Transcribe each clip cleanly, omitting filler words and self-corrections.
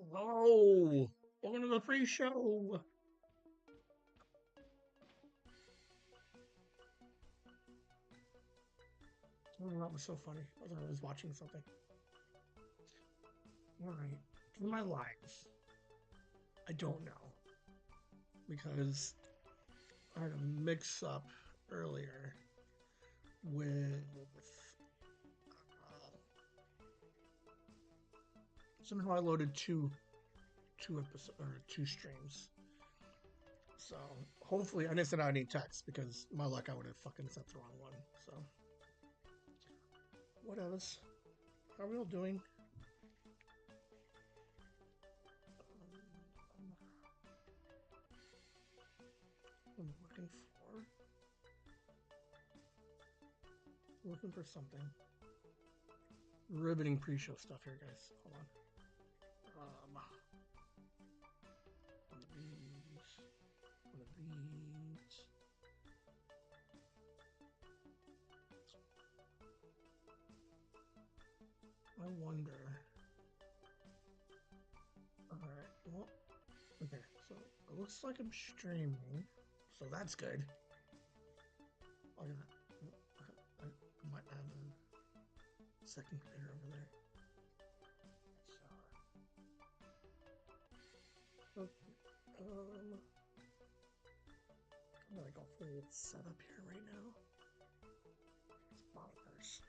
Hello! Welcome to the free show! Oh, that was so funny. I thought I was watching something. Alright. For my life, I don't know. Because I had a mix up earlier with uh, somehow I loaded two episodes or two streams. So hopefully I didn't send out any text because my luck I would have fucking sent the wrong one. So what else? How are we all doing? I'm looking for something. Riveting pre-show stuff here, guys. Hold on. One of these. One of these. I wonder. Alright, well, okay, so it looks like I'm streaming, so that's good. I might have a second computer over there. So, okay, I'm gonna go full setup here right now. Monitors.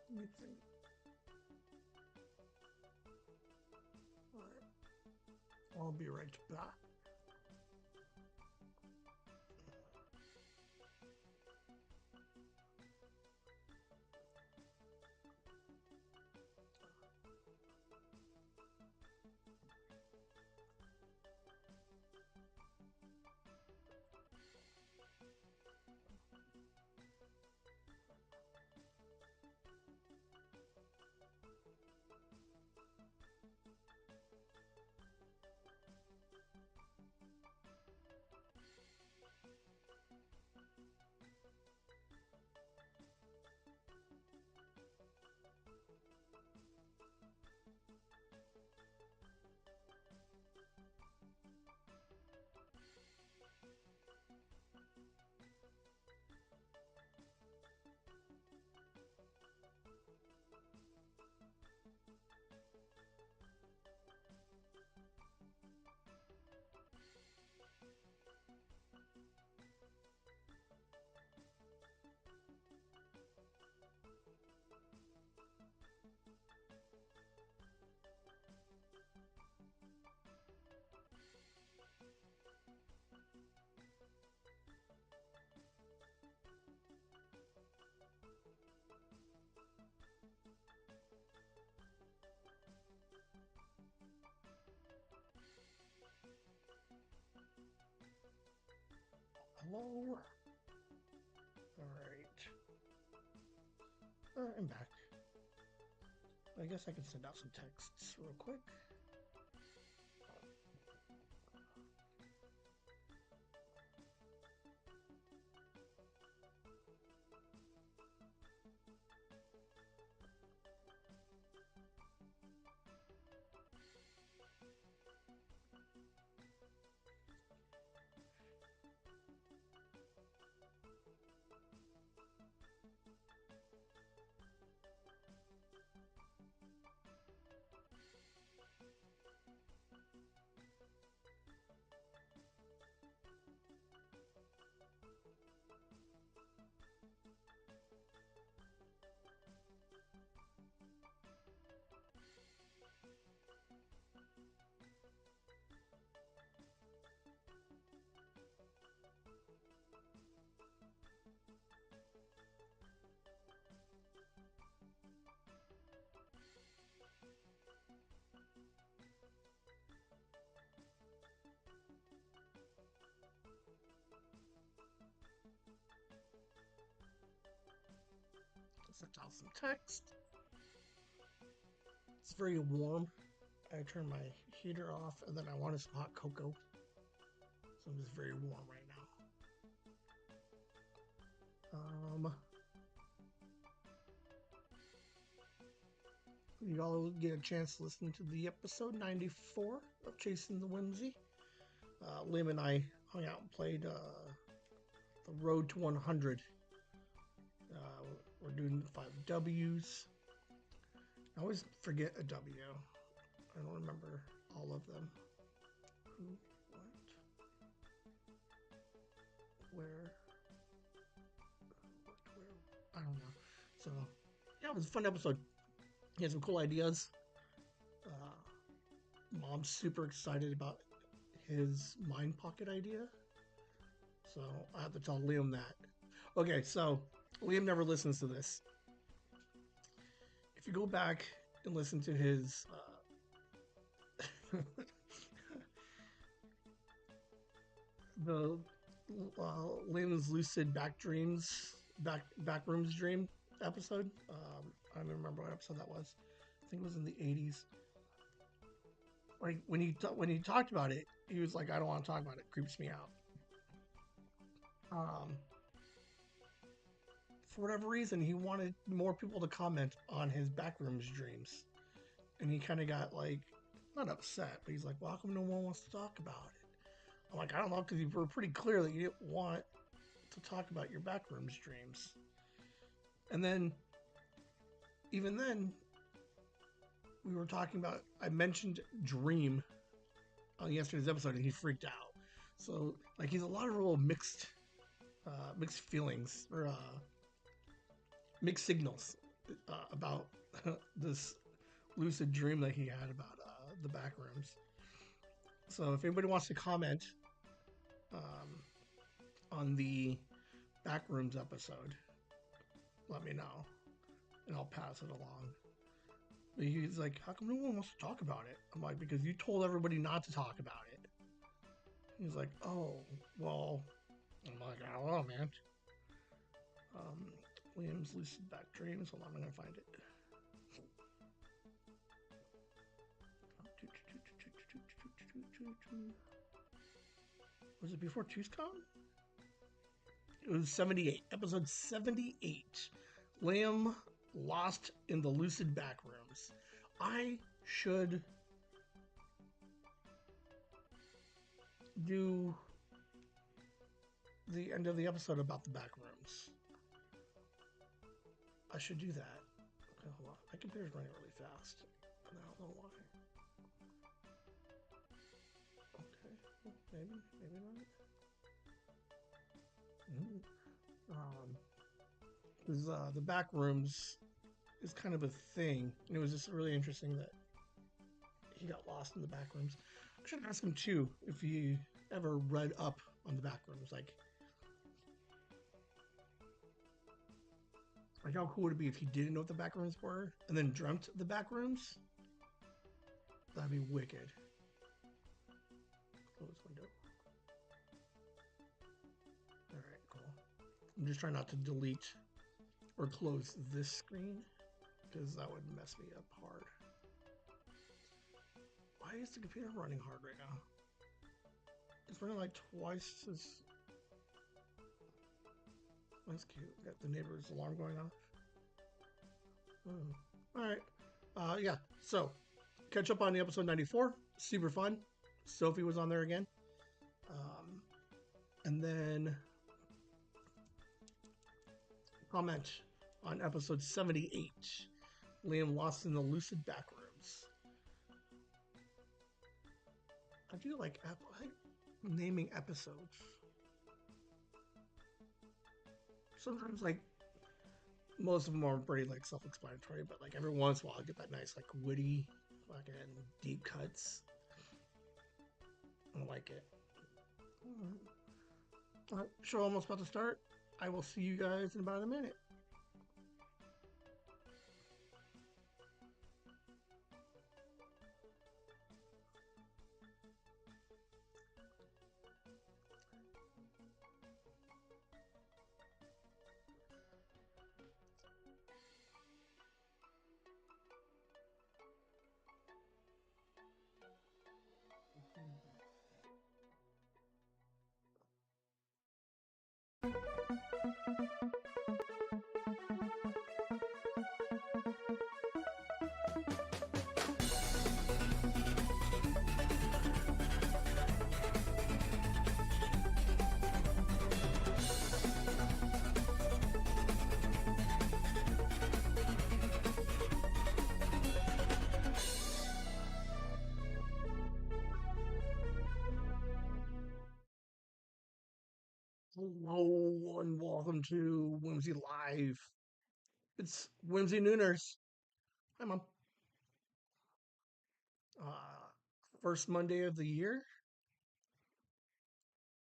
Let me think. Alright. I'll be right back. Hello. Alright. I'm back. I guess I can send out some texts real quick. Sent out some text. It's very warm. I turned my heater off and then I wanted some hot cocoa. So I'm just very warm right now. you all get a chance to listen to the episode 94 of Chasing the Whimsy. Liam and I hung out and played the Road to 100. We're doing 5 W's. I always forget a W. I don't remember all of them. Who, what, where, I don't know. So, yeah, it was a fun episode. He had some cool ideas. Mom's super excited about his Mind Pocket idea. So, I have to tell Liam that. Okay, so, Liam never listens to this. If you go back and listen to his the Liam's lucid backrooms dream episode. I don't remember what episode that was. I think it was in the 80s. Like when he talked about it, he was like, "I don't want to talk about it. It creeps me out." For whatever reason, he wanted more people to comment on his backrooms dreams, and he kind of got like not upset, but he's like, "Well, how come no one wants to talk about it?" I'm like, "I don't know, because you were pretty clear that you didn't want to talk about your backrooms dreams." And then, even then, we were talking about, I mentioned Dream on yesterday's episode, and he freaked out. So, like, he's a lot of real mixed feelings, or mixed signals about this lucid dream that he had about the backrooms. So, if anybody wants to comment on the backrooms episode, let me know, and I'll pass it along. But he's like, "How come no one wants to talk about it?" I'm like, "Because you told everybody not to talk about it." He's like, "Oh, well." I'm like, "I don't know, man." Liam's lucid back dreams. Hold on, I'm gonna find it. Was it before ToothCon? It was 78. Episode 78. Liam lost in the lucid backrooms. I should do the end of the episode about the backrooms. I should do that. Okay, hold on. My computer's running really fast, and I don't know why. Okay, well, maybe not. Because the back rooms is kind of a thing. And it was just really interesting that he got lost in the back rooms. I should ask him too if he ever read up on the back rooms. Like how cool would it be if he didn't know what the back rooms were and then dreamt the back rooms? That'd be wicked. Close window. All right, cool. I'm just trying not to delete or close this screen because that would mess me up hard. Why is the computer running hard right now? It's running like twice as... That's cute. Got the neighbor's alarm going off. Oh. All right. Yeah. So, catch up on the episode 94. Super fun. Sophie was on there again. And then comment on episode 78. Liam lost in the lucid backrooms. I do like naming episodes. Sometimes, like, most of them are pretty, like, self-explanatory, but, like, every once in a while I get that nice, like, witty, fucking deep cuts. I like it. All right, show almost about to start. I will see you guys in about a minute. Hello and welcome to Whimsy Live. It's Whimsy Nooners. Hi, Mom. Uh, First Monday of the year.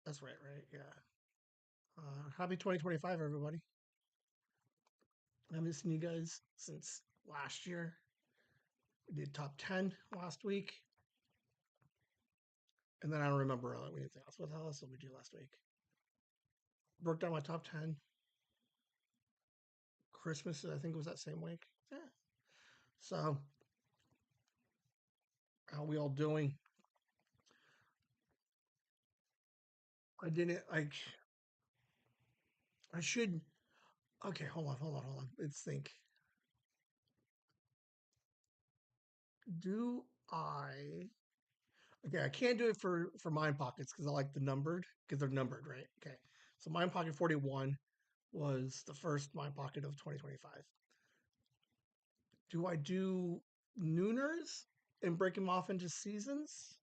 That's right, right? Yeah. Happy 2025, everybody. I've been missing you guys since last year. We did top 10 last week. And then I don't remember anything else. What else did we do last week? Broke down my top 10. Christmas, I think, was that same week. Yeah. So, how we all doing? I didn't, like, I should. Okay, hold on. Let's think. Do I? Okay, I can't do it for Mind Pockets because I like the numbered because they're numbered, right? Okay, so Mind Pocket 41 was the first Mind Pocket of 2025. Do I do Nooners and break them off into seasons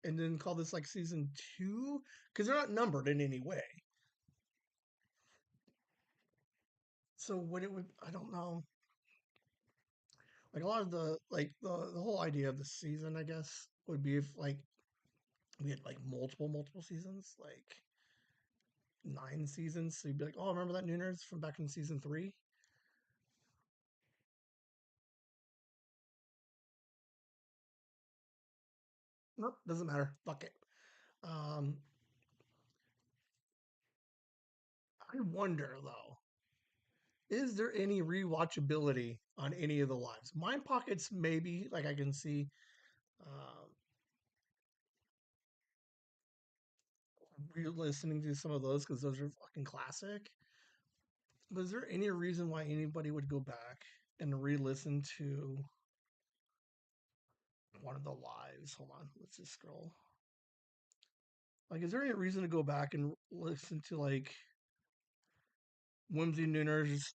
and then call this like season two? Because they're not numbered in any way. So what it would, I don't know. Like a lot of the whole idea of the season, I guess, would be if like we had like multiple seasons, like 9 seasons. So you'd be like, oh, remember that Nooners from back in season three? Nope, doesn't matter. Fuck it. Um, I wonder though, is there any rewatchability on any of the lives? Mind Pockets, maybe. Like I can see um, re-listening to some of those because those are fucking classic. But is there any reason why anybody would go back and re-listen to one of the lives? Hold on, let's just scroll. Like, is there any reason to go back and listen to like Whimsy Nooner's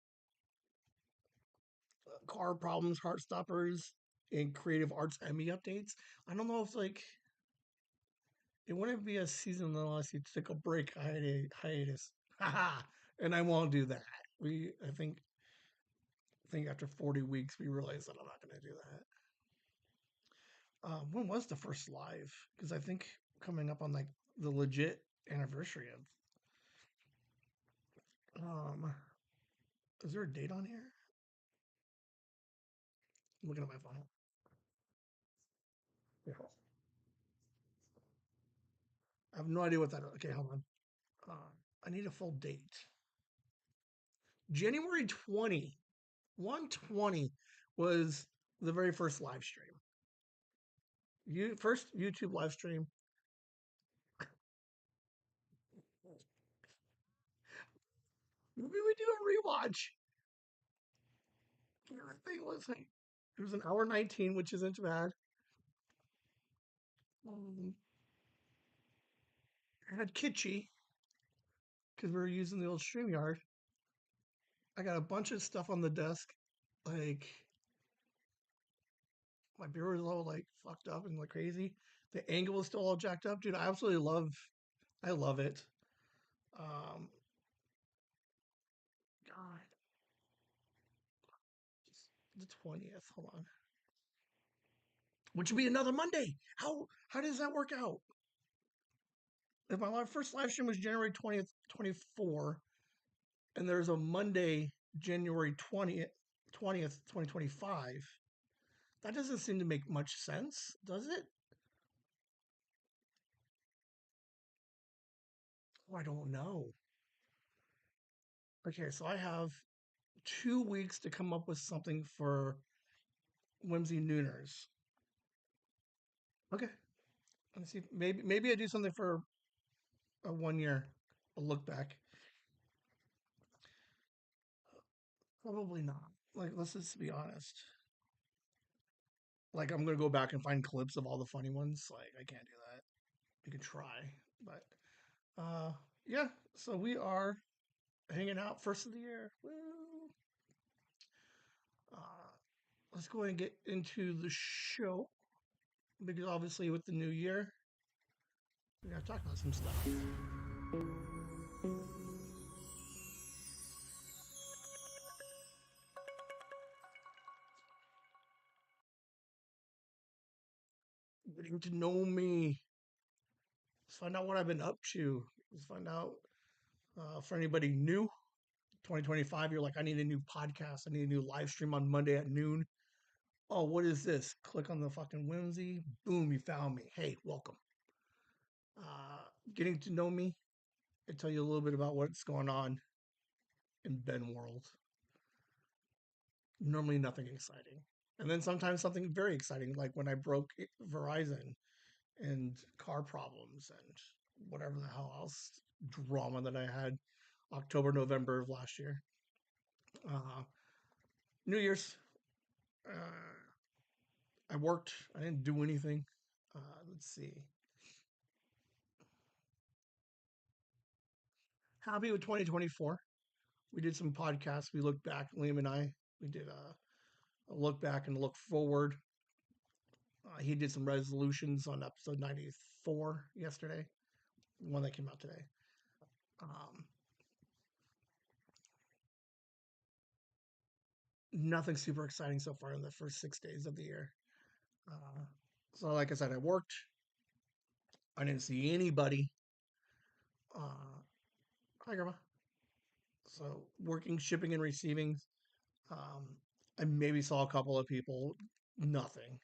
car problems, Heartstoppers, and Creative Arts Emmy updates? I don't know if like it wouldn't be a season unless you took a break hiatus. Haha. And I won't do that. I think after 40 weeks we realized that I'm not going to do that. When was the first live? Because I think coming up on like the legit anniversary of. Is there a date on here? I'm looking at my phone. Yeah. I have no idea what that is. Okay, hold on. I need a full date. January 20, 120 was the very first live stream. First YouTube live stream. Maybe we do a rewatch. I think it was an hour 19, which isn't bad. I had Kitschy because we were using the old StreamYard. I got a bunch of stuff on the desk, like my beer was all like fucked up and like crazy. The angle was still all jacked up, dude. I love it. Um, God, the 20th. Hold on, which would be another Monday. How does that work out? If my first live stream was January 20th, 24, and there's a Monday, January 20th, 2025, that doesn't seem to make much sense, does it? Oh, I don't know. Okay, so I have 2 weeks to come up with something for Whimsy Nooners. Okay, let's see. Maybe I do something for a 1 year, a look back. Probably not. Like, let's just be honest. Like, I'm gonna go back and find clips of all the funny ones. Like, I can't do that. You can try, but yeah. So we are hanging out first of the year. Woo! Uh, let's go ahead and get into the show because obviously with the new year, we gotta talk about some stuff. Getting to know me. Let's find out what I've been up to. Let's find out for anybody new. 2025, you're like, I need a new podcast. I need a new live stream on Monday at noon. Oh, what is this? Click on the fucking Whimsy. Boom, you found me. Hey, welcome. Getting to know me. I tell you a little bit about what's going on in Ben world. Normally nothing exciting. And then sometimes something very exciting, like when I broke Verizon and car problems and whatever the hell else drama that I had October, November of last year. Uh, New Year's, I worked. I didn't do anything. Let's see. Happy with 2024. We did some podcasts. We looked back, Liam and I. We did a look back and look forward. He did some resolutions on episode 94 yesterday, one that came out today. Um, Nothing super exciting so far in the first 6 days of the year. Uh, so, like I said, I worked. I didn't see anybody. Hi, Grandma. So, working, shipping, and receiving. Um, I maybe saw a couple of people. Nothing.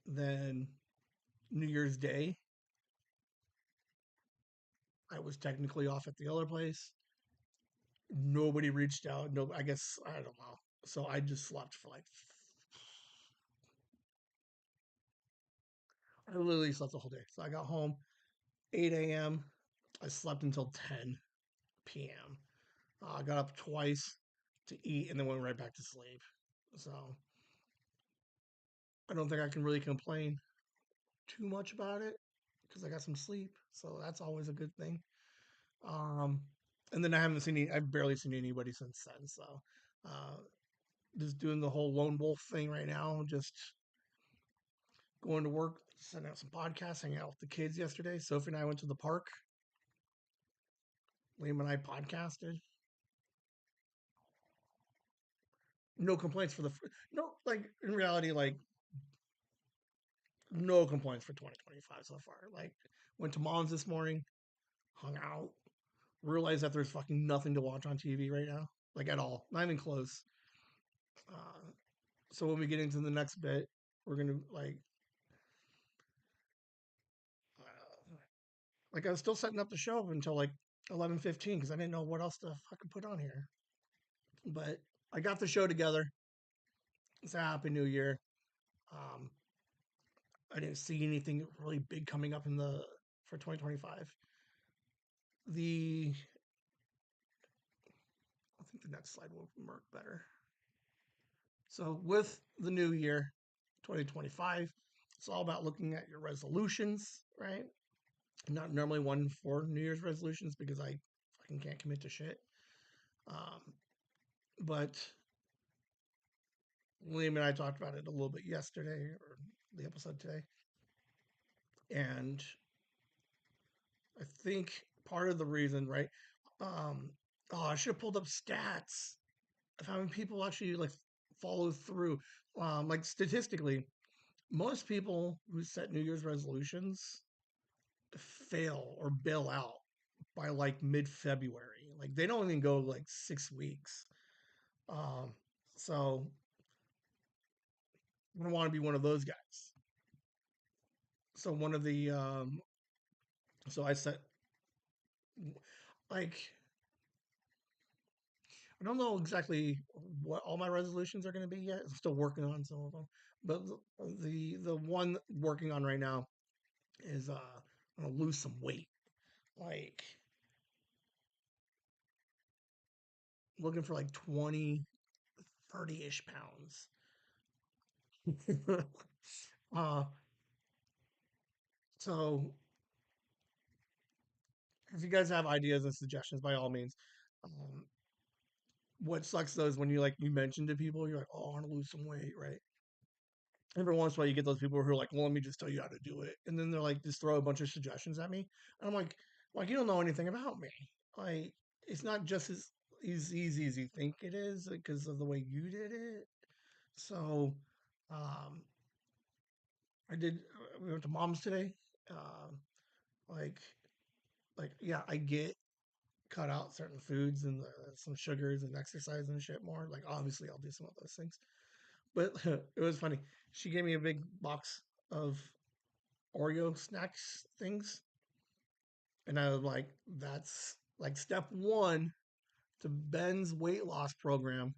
Then New Year's Day, I was technically off at the other place. Nobody reached out. No, I guess I don't know. So I just slept for like I literally slept the whole day. So I got home 8 a.m. I slept until 10 p.m. I got up twice to eat and then went right back to sleep. So I don't think I can really complain too much about it because I got some sleep. So that's always a good thing. Um, and then I've barely seen anybody since then. So uh, just doing the whole lone wolf thing right now. Just going to work, sending out some podcasts, hanging out with the kids yesterday. Sophie and I went to the park. Liam and I podcasted. No complaints for the no like in reality like no complaints for 2025 so far. Like went to mom's this morning, hung out, realized that there's fucking nothing to watch on TV right now, like at all, not even close. Uh, so when we get into the next bit, we're gonna like I was still setting up the show until like 11:15 because I didn't know what else to fucking put on here. But I got the show together. It's a happy new year. Um, I didn't see anything really big coming up in the for 2025. The I think the next slide will work better. So with the new year, 2025, it's all about looking at your resolutions, right? Not normally one for New Year's resolutions because I fucking can't commit to shit. Um, but Liam and I talked about it a little bit yesterday or the episode today. And I think part of the reason, right? Um, oh, I should have pulled up stats of how many people actually like follow through. Like statistically, most people who set New Year's resolutions fail or bail out by like mid-February. Like they don't even go like 6 weeks. Um, so I don't want to be one of those guys. So one of the so I set like I don't know exactly what all my resolutions are going to be yet. I'm still working on some of them, but the one working on right now is I'm gonna lose some weight. Like looking for like 20, 30-ish pounds. uh, so if you guys have ideas and suggestions, by all means. Um, what sucks though is when you mention to people, you're like, oh, I want to lose some weight, right? Every once in a while, you get those people who are like, well, let me just tell you how to do it. And then they're like, just throw a bunch of suggestions at me. And I'm like, Like you don't know anything about me. Like it's not just as easy as you think it is because of the way you did it. So, um, I did. We went to mom's today. Um, like, yeah, I get cut out certain foods and some sugars and exercise and shit more. Like, obviously, I'll do some of those things. But it was funny. She gave me a big box of Oreo snacks things, and I was like, "That's like step one to Ben's weight loss program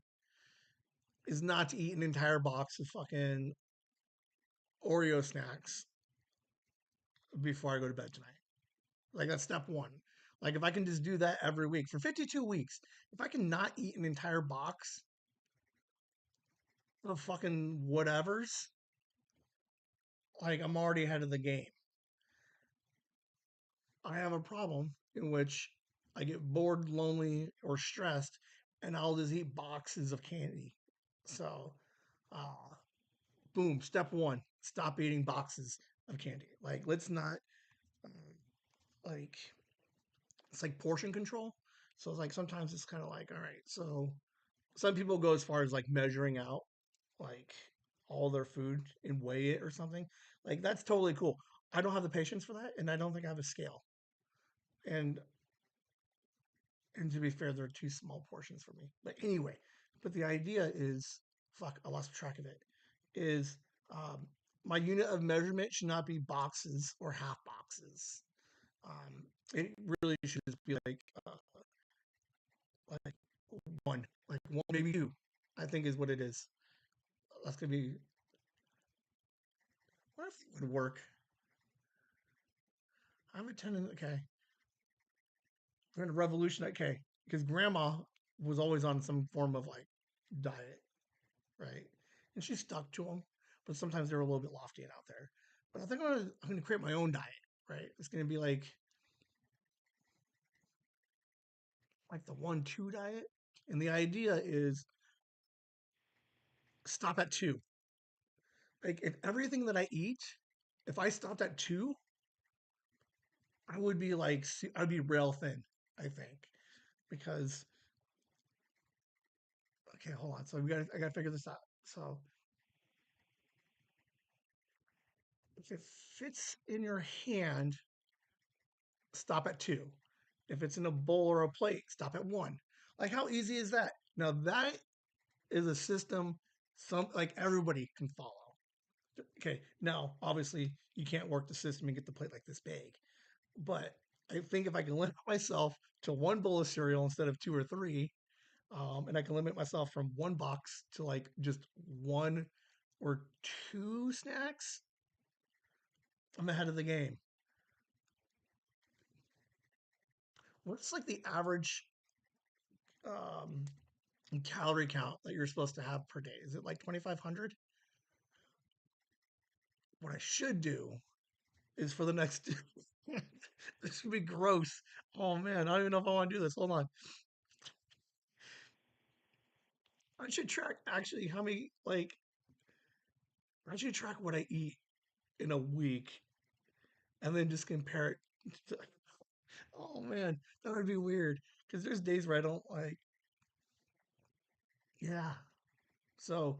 is not to eat an entire box of fucking Oreo snacks before I go to bed tonight." Like that's step one. Like if I can just do that every week for 52 weeks, if I can not eat an entire box of fucking whatevers, like I'm already ahead of the game. I have a problem in which I get bored, lonely, or stressed, and I'll just eat boxes of candy. So, uh, boom, step one, stop eating boxes of candy. Like, let's not, like, it's like portion control. So, it's like sometimes it's kind of like, all right, so some people go as far as like measuring out like all their food and weigh it or something. Like, that's totally cool. I don't have the patience for that, and I don't think I have a scale. And And to be fair, they're too small portions for me. But anyway, but the idea is, fuck, I lost track of it. Is um, my unit of measurement should not be boxes or half boxes. It really should just be like like one, maybe two. I think is what it is. That's gonna be. What if it would work? I'm attending. Okay, we're gonna revolutionize. Okay, because Grandma was always on some form of like diet, right? And she stuck to them, but sometimes they're a little bit lofty and out there. But I think I'm gonna create my own diet, right? It's gonna be like the 1-2 diet, and the idea is stop at two. Like if everything that I eat, if I stopped at two, I would be like I'd be rail thin. I think because okay, hold on. So I gotta figure this out. So if it fits in your hand, stop at two. If it's in a bowl or a plate, stop at one. Like how easy is that? Now that is a system some like everybody can follow. Okay, now obviously you can't work the system and get the plate like this big, but I think if I can limit myself to one bowl of cereal instead of two or three, and I can limit myself from one box to like just one or two snacks, I'm ahead of the game. What's like the average um, calorie count that you're supposed to have per day? Is it like 2,500? What I should do is for the next. This would be gross. Oh man, I don't even know if I want to do this. Hold on. I should track actually how many like I should track what I eat in a week and then just compare it. To, oh man, that would be weird because there's days where I don't like. Yeah. So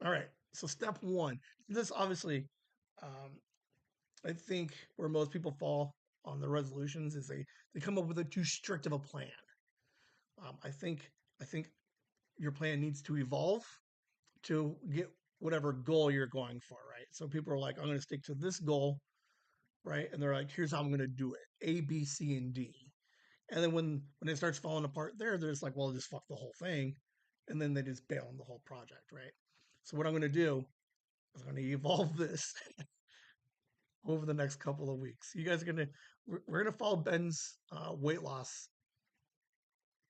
all right. So step one. This obviously, um, I think where most people fall on the resolutions is they come up with a too strict of a plan. I think your plan needs to evolve to get whatever goal you're going for, right? So people are like, I'm going to stick to this goal, right? And they're like, here's how I'm going to do it: A, B, C, and D. And then when it starts falling apart, they're just like, well, just fuck the whole thing, and then they just bail on the whole project, right? So what I'm going to do is I'm going to evolve this over the next couple of weeks. You guys are going to we're going to follow Ben's weight loss.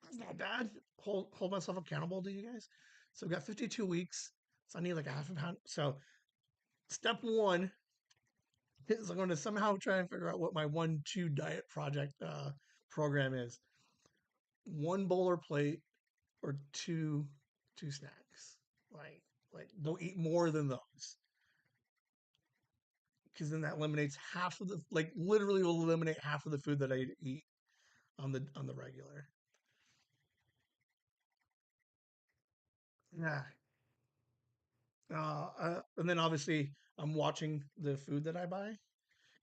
That's not bad. Hold myself accountable to you guys. So we got 52 weeks. So I need like a half a pound. So step one is I'm going to somehow try and figure out what my 1-2 diet project program is. One bowler plate or two snacks. Like don't eat more than those. because then that eliminates half of the like literally will eliminate half of the food that I eat on the regular. Yeah. And then obviously I'm watching the food that I buy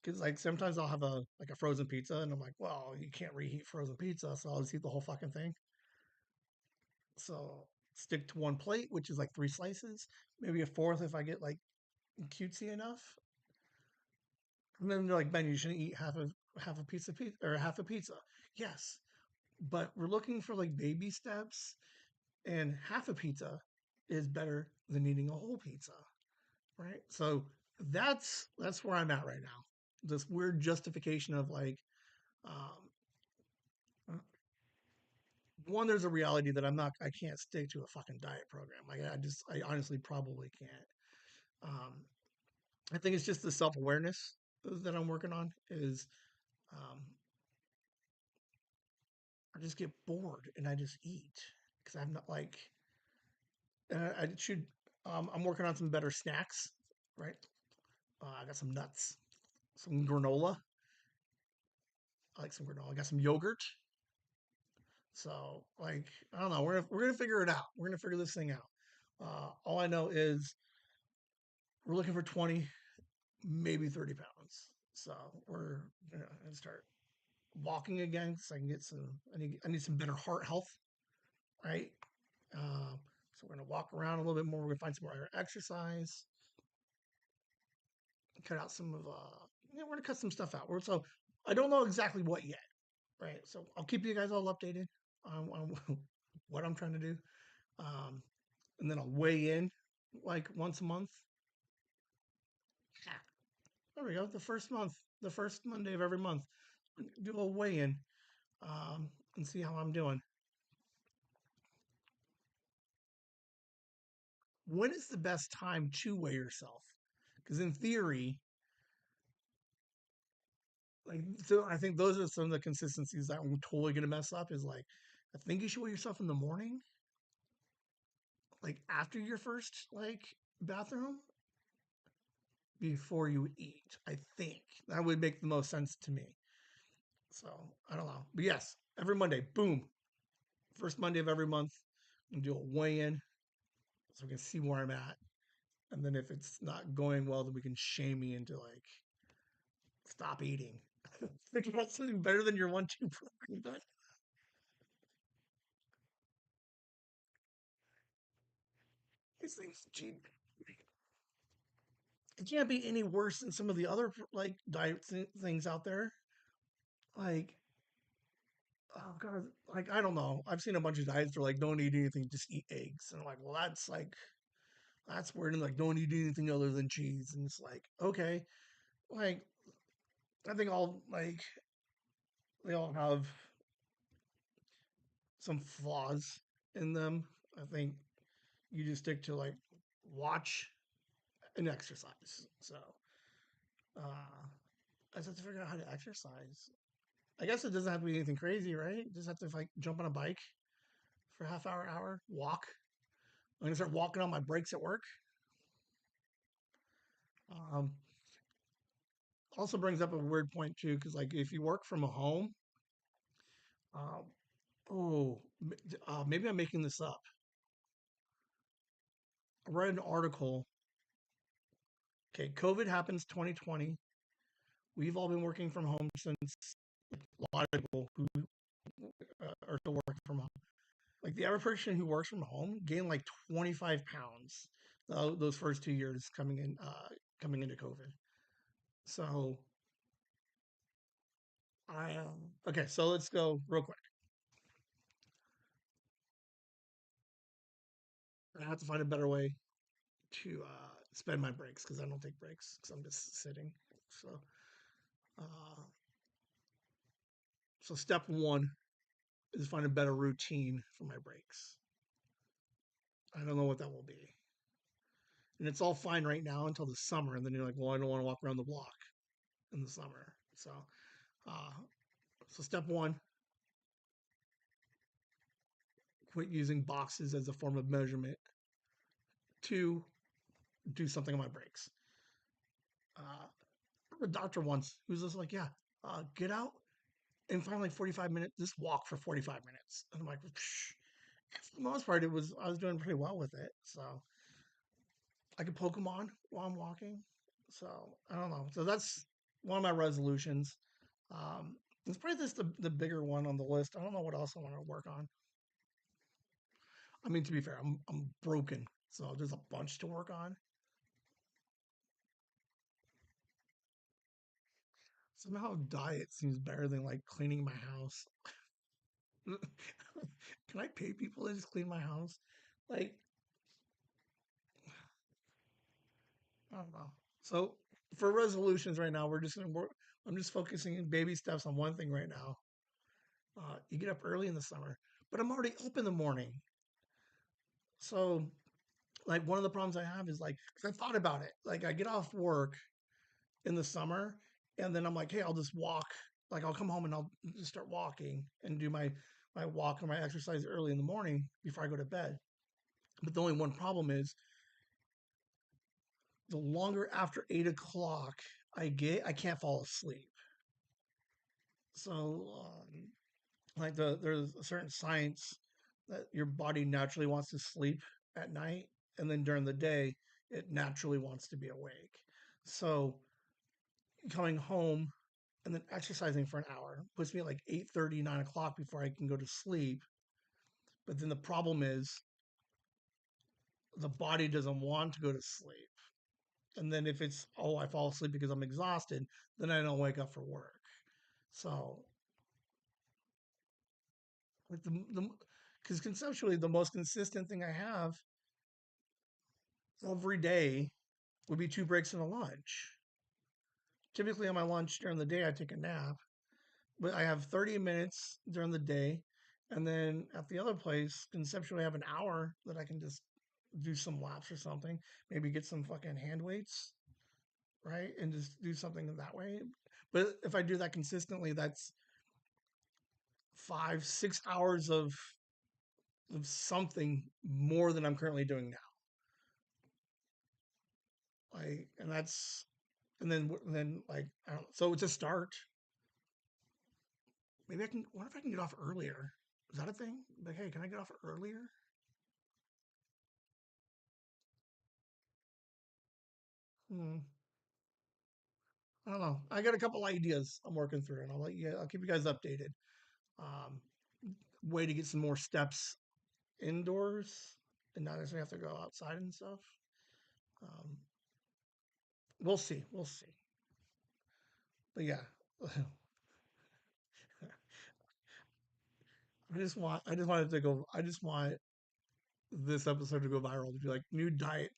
because like sometimes I'll have a like a frozen pizza and I'm like, well, you can't reheat frozen pizza, so I'll just eat the whole fucking thing. So stick to one plate, which is like three slices, maybe a fourth if I get like cutesy enough. And then they're like, Ben, you shouldn't eat half a piece of pizza or half a pizza. Yes, but we're looking for like baby steps, and half a pizza is better than eating a whole pizza, right? So that's where I'm at right now. This weird justification of like, um, one, there's a reality that I can't stick to a fucking diet program. Like I honestly probably can't. Um, I think it's just the self awareness that I'm working on. Is um, I just get bored and I just eat because I'm not like, and I should. I'm working on some better snacks, right? I got some nuts, some granola. I like some granola. I got some yogurt. So like I don't know. We're gonna figure it out. We're gonna figure this thing out. All I know is we're looking for 20, maybe 30 pounds. So we're gonna start walking again so I can get some. I need some better heart health, right? So we're gonna walk around a little bit more. We're gonna find some more exercise. Cut out some of we're gonna cut some stuff out. So I don't know exactly what yet, right? So I'll keep you guys all updated on what I'm trying to do. Um, and then I'll weigh in like once a month. There we go. The first Monday of every month, do a weigh in and see how I'm doing. When is the best time to weigh yourself? Because in theory, like, so I think those are some of the consistencies that I'm totally gonna mess up. Is like, I think you should weigh yourself in the morning, like after your first like bathroom, before you eat. I think that would make the most sense to me. So I don't know, but yes, every Monday, boom, first Monday of every month, and do a weigh in so we can see where I'm at. And then if it's not going well, then we can shame me into like stop eating. Think about something better than your 1-2 program. These things, gee, it can't be any worse than some of the other like diet things out there. Like, oh god, like I don't know. I've seen a bunch of diets that are like don't eat anything, just eat eggs, and I'm like, well, that's weird. And like don't eat anything other than cheese, and it's like okay, like I think all like they all have some flaws in them. I think you just stick to like watch and exercise. So I just have to figure out how to exercise. I guess it doesn't have to be anything crazy, right? You just have to like jump on a bike for a half hour, walk. I'm gonna start walking on my breaks at work. Um, Also brings up a weird point too, because like if you work from home, um, oh, maybe I'm making this up. I read an article. Okay, COVID happens 2020. We've all been working from home since a lot of people who are still working from home. Like the average person who works from home gained like 25 pounds those first 2 years coming into COVID. So okay. So let's go real quick. I have to find a better way to spend my breaks because I don't take breaks because I'm just sitting. So, uh, so step one is find a better routine for my breaks. I don't know what that will be, and it's all fine right now until the summer, and then you're like, well, I don't want to walk around the block in the summer. Uh, so step one, quit using boxes as a form of measurement. Two, do something on my breaks. Uh, The doctor once who was just like, yeah, get out and find like 45 minutes, just walk for 45 minutes. And I'm like, psh. For the most part, I was doing pretty well with it. So I could Pokemon while I'm walking. So I don't know. So that's one of my resolutions. Um, it's probably just the bigger one on the list. I don't know what else I want to work on. I mean, to be fair, I'm broken, so there's a bunch to work on. Somehow diet seems better than like cleaning my house. Can I pay people to just clean my house? Like, I don't know. So for resolutions right now, we're just gonna work. I'm just focusing in baby steps on one thing right now. You get up early in the summer, but I'm already up in the morning. So like one of the problems I have is like 'cause I thought about it. Like I get off work in the summer, and then I'm like, hey, I'll just walk. Like I'll come home and I'll just start walking and do my walk or my exercise early in the morning before I go to bed. But the only one problem is the longer after 8 o'clock I get, I can't fall asleep. So like there's a certain science that your body naturally wants to sleep at night, and then during the day it naturally wants to be awake. So coming home and then exercising for an hour puts me at like 8:30, 9 o'clock before I can go to sleep. But then the problem is the body doesn't want to go to sleep. And then if it's, oh, I fall asleep because I'm exhausted, then I don't wake up for work. So like the because conceptually the most consistent thing I have every day would be two breaks and a lunch. Typically on my lunch during the day I take a nap, but I have 30 minutes during the day. And then at the other place, conceptually, I have an hour that I can just do some laps or something. Maybe get some fucking hand weights, right? And just do something that way. But if I do that consistently, that's 5, 6 hours of something more than I'm currently doing now. Like, and that's, and then like, I don't know. So it's a start. Maybe I can, what if I can get off earlier? Is that a thing? Like, hey, can I get off earlier? Hmm. I don't know. I got a couple ideas I'm working through, and I'll keep you guys updated. Um, Way to get some more steps indoors and not necessarily have to go outside and stuff. Um, we'll see. We'll see. But yeah, I just want it to go. I just want this episode to go viral to be like new diet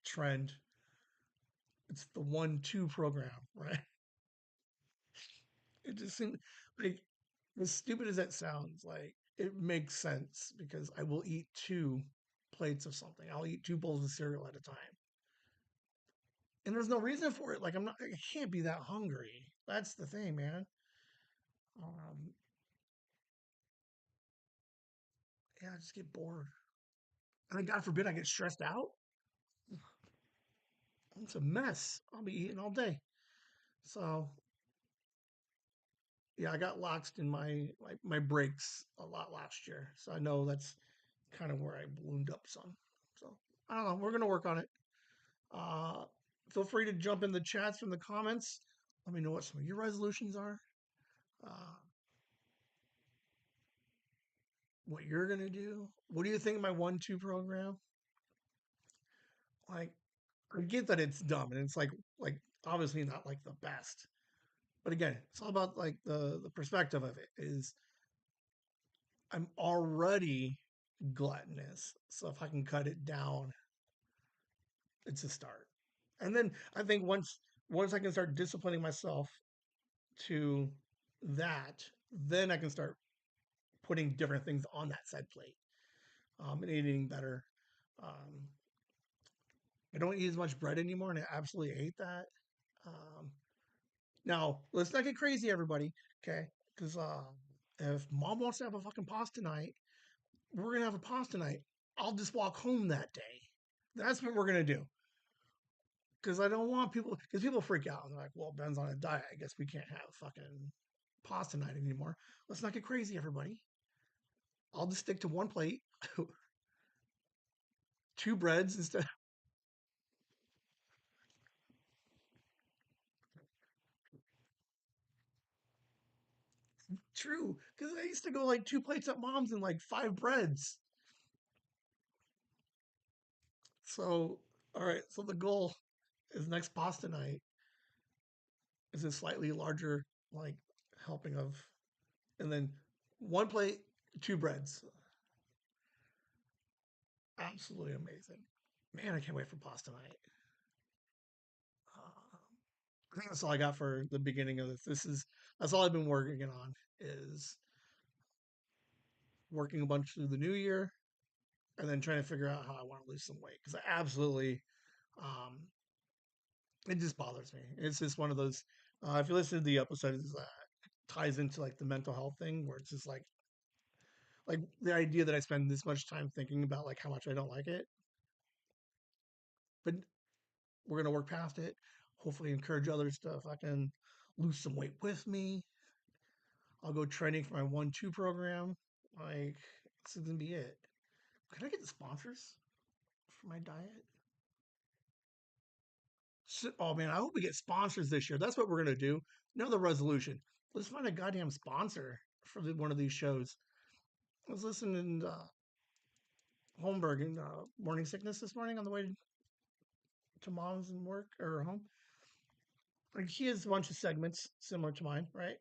trend. It's the 1-2 program, right? It just seems like as stupid as that sounds, like it makes sense because I will eat two plates of something. I'll eat two bowls of cereal at a time. And there's no reason for it. Like I can't be that hungry. That's the thing, man. Um, yeah, I just get bored. And then God forbid I get stressed out. It's a mess. I'll be eating all day. So yeah, I got lost in my breaks a lot last year. So I know that's kind of where I ballooned up some. So I don't know. We're gonna work on it. Uh, Feel free to jump in the chats from the comments. Let me know what some of your resolutions are. Uh, what you're gonna do. What do you think of my 1-2 program? Like, I get that it's dumb and it's like obviously not like the best. But again, it's all about like the perspective of it is I'm already gluttonous. So if I can cut it down, it's a start. And then I think once I can start disciplining myself to that, then I can start putting different things on that said plate and eating better. Um, I don't eat as much bread anymore, and I absolutely hate that. Um, Now, let's not get crazy, everybody, okay? Because if mom wants to have a fucking pasta night, we're gonna have a pasta night. I'll just walk home that day. That's what we're gonna do. because I don't want people, because people freak out and they're like, well, Ben's on a diet. I guess we can't have fucking pasta night anymore. Let's not get crazy, everybody. I'll just stick to one plate, two breads instead. True, because I used to go like two plates at mom's and like five breads. So, all right. So the goal is next pasta night is a slightly larger like helping of, and then one plate, two breads. Absolutely amazing. Man, I can't wait for pasta night. I think that's all I got for the beginning of this. That's all I've been working on is working a bunch through the new year and then trying to figure out how I want to lose some weight because I absolutely um, it just bothers me. It's just one of those. If you listen to the episodes, ties into like the mental health thing where it's just like the idea that I spend this much time thinking about like how much I don't like it, but we're gonna work past it. Hopefully, encourage others to fucking lose some weight with me. I'll go training for my 1-2 program. Like this is gonna be it. Can I get the sponsors for my diet? So, oh man, I hope we get sponsors this year. That's what we're gonna do. Another resolution. Let's find a goddamn sponsor for one of these shows. I was listening to Holmberg in Morning Sickness this morning on the way to mom's and work or home. Like he has a bunch of segments similar to mine, right?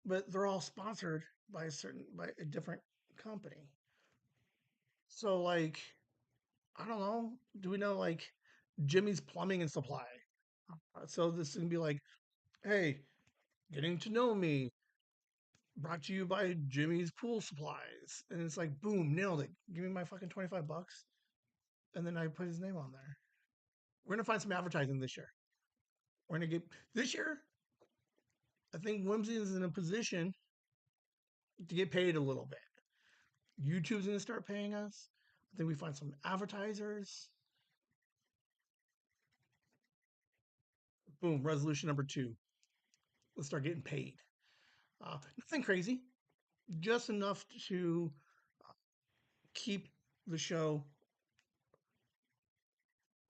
But they're all sponsored by a different company. So like I don't know. Do we know like Jimmy's Plumbing and Supply? So this is gonna be like, hey, getting to know me, brought to you by Jimmy's Pool Supplies, and it's like, boom, nailed it. Give me my fucking $25, and then I put his name on there. We're gonna find some advertising this year. We're gonna get this year. I think Whimsy is in a position to get paid a little bit. YouTube's gonna start paying us. I think we find some advertisers. Boom, resolution number 2. Let's start getting paid. Nothing crazy, just enough to keep the show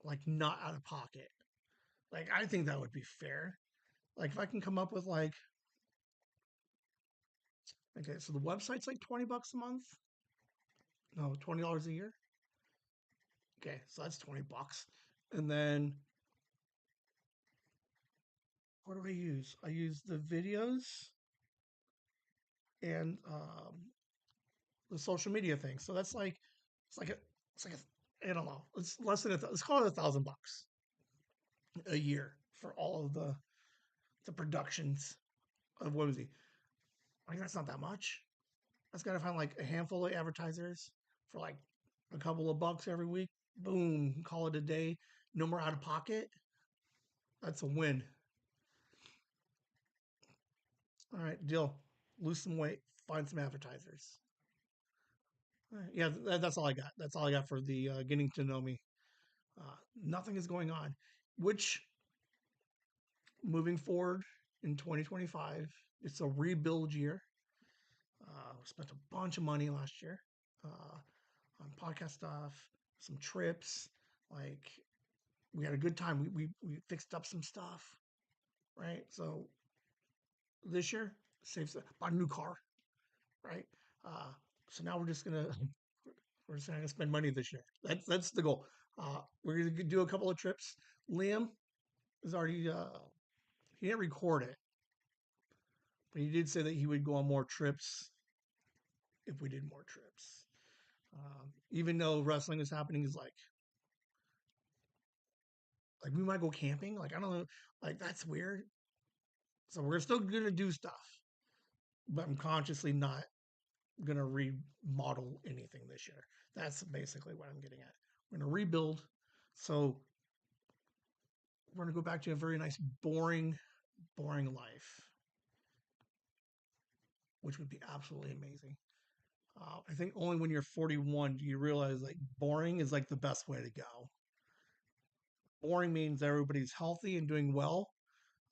like not out of pocket. Like I think that would be fair. Like if I can come up with like okay, so the website's like $20 a month. No, $20 a year. Okay, so that's $20. And then what do I use? I use the videos and the social media thing. So that's like it's like a I don't know. It's less than let's call it $1,000 a year for all of the productions of Whimsy. Like that's not that much. I just gotta find like a handful of advertisers for like a couple of bucks every week. Boom, call it a day. No more out of pocket. That's a win. All right, deal. Lose some weight. Find some advertisers. All right, yeah, that's all I got. That's all I got for the getting to know me. Nothing is going on. Which moving forward in 2025, it's a rebuild year. We spent a bunch of money last year uh, on podcast stuff, some trips. Like we had a good time. We fixed up some stuff, right? So this year, saves bought a new car, right? Uh, so now we're just gonna spend money this year. That's the goal. We're gonna do a couple of trips. Liam is already he didn't record it, but he did say that he would go on more trips if we did more trips. Even though wrestling is happening, is like we might go camping. Like I don't know, like that's weird. So we're still gonna do stuff, but I'm consciously not gonna remodel anything this year. That's basically what I'm getting at. We're gonna rebuild. So we're gonna go back to a very nice, boring life, which would be absolutely amazing. I think only when you're 41 do you realize like boring is like the best way to go. Boring means everybody's healthy and doing well.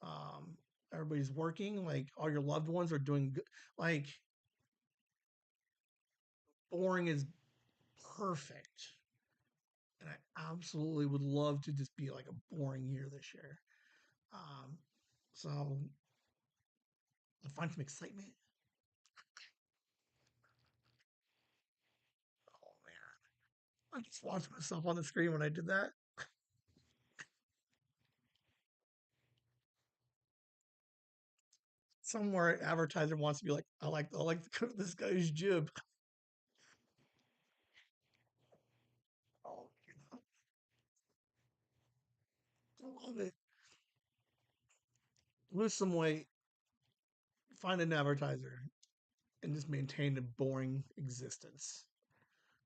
Um, everybody's working. Like all your loved ones are doing good. Like boring is perfect. And I absolutely would love to just be like a boring year this year. Um, so I find some excitement. Oh man, I just watched myself on the screen when I did that. Somewhere advertiser wants to be like, I like this guy's jib. Oh, I love it. Lose some weight, find an advertiser, and just maintain a boring existence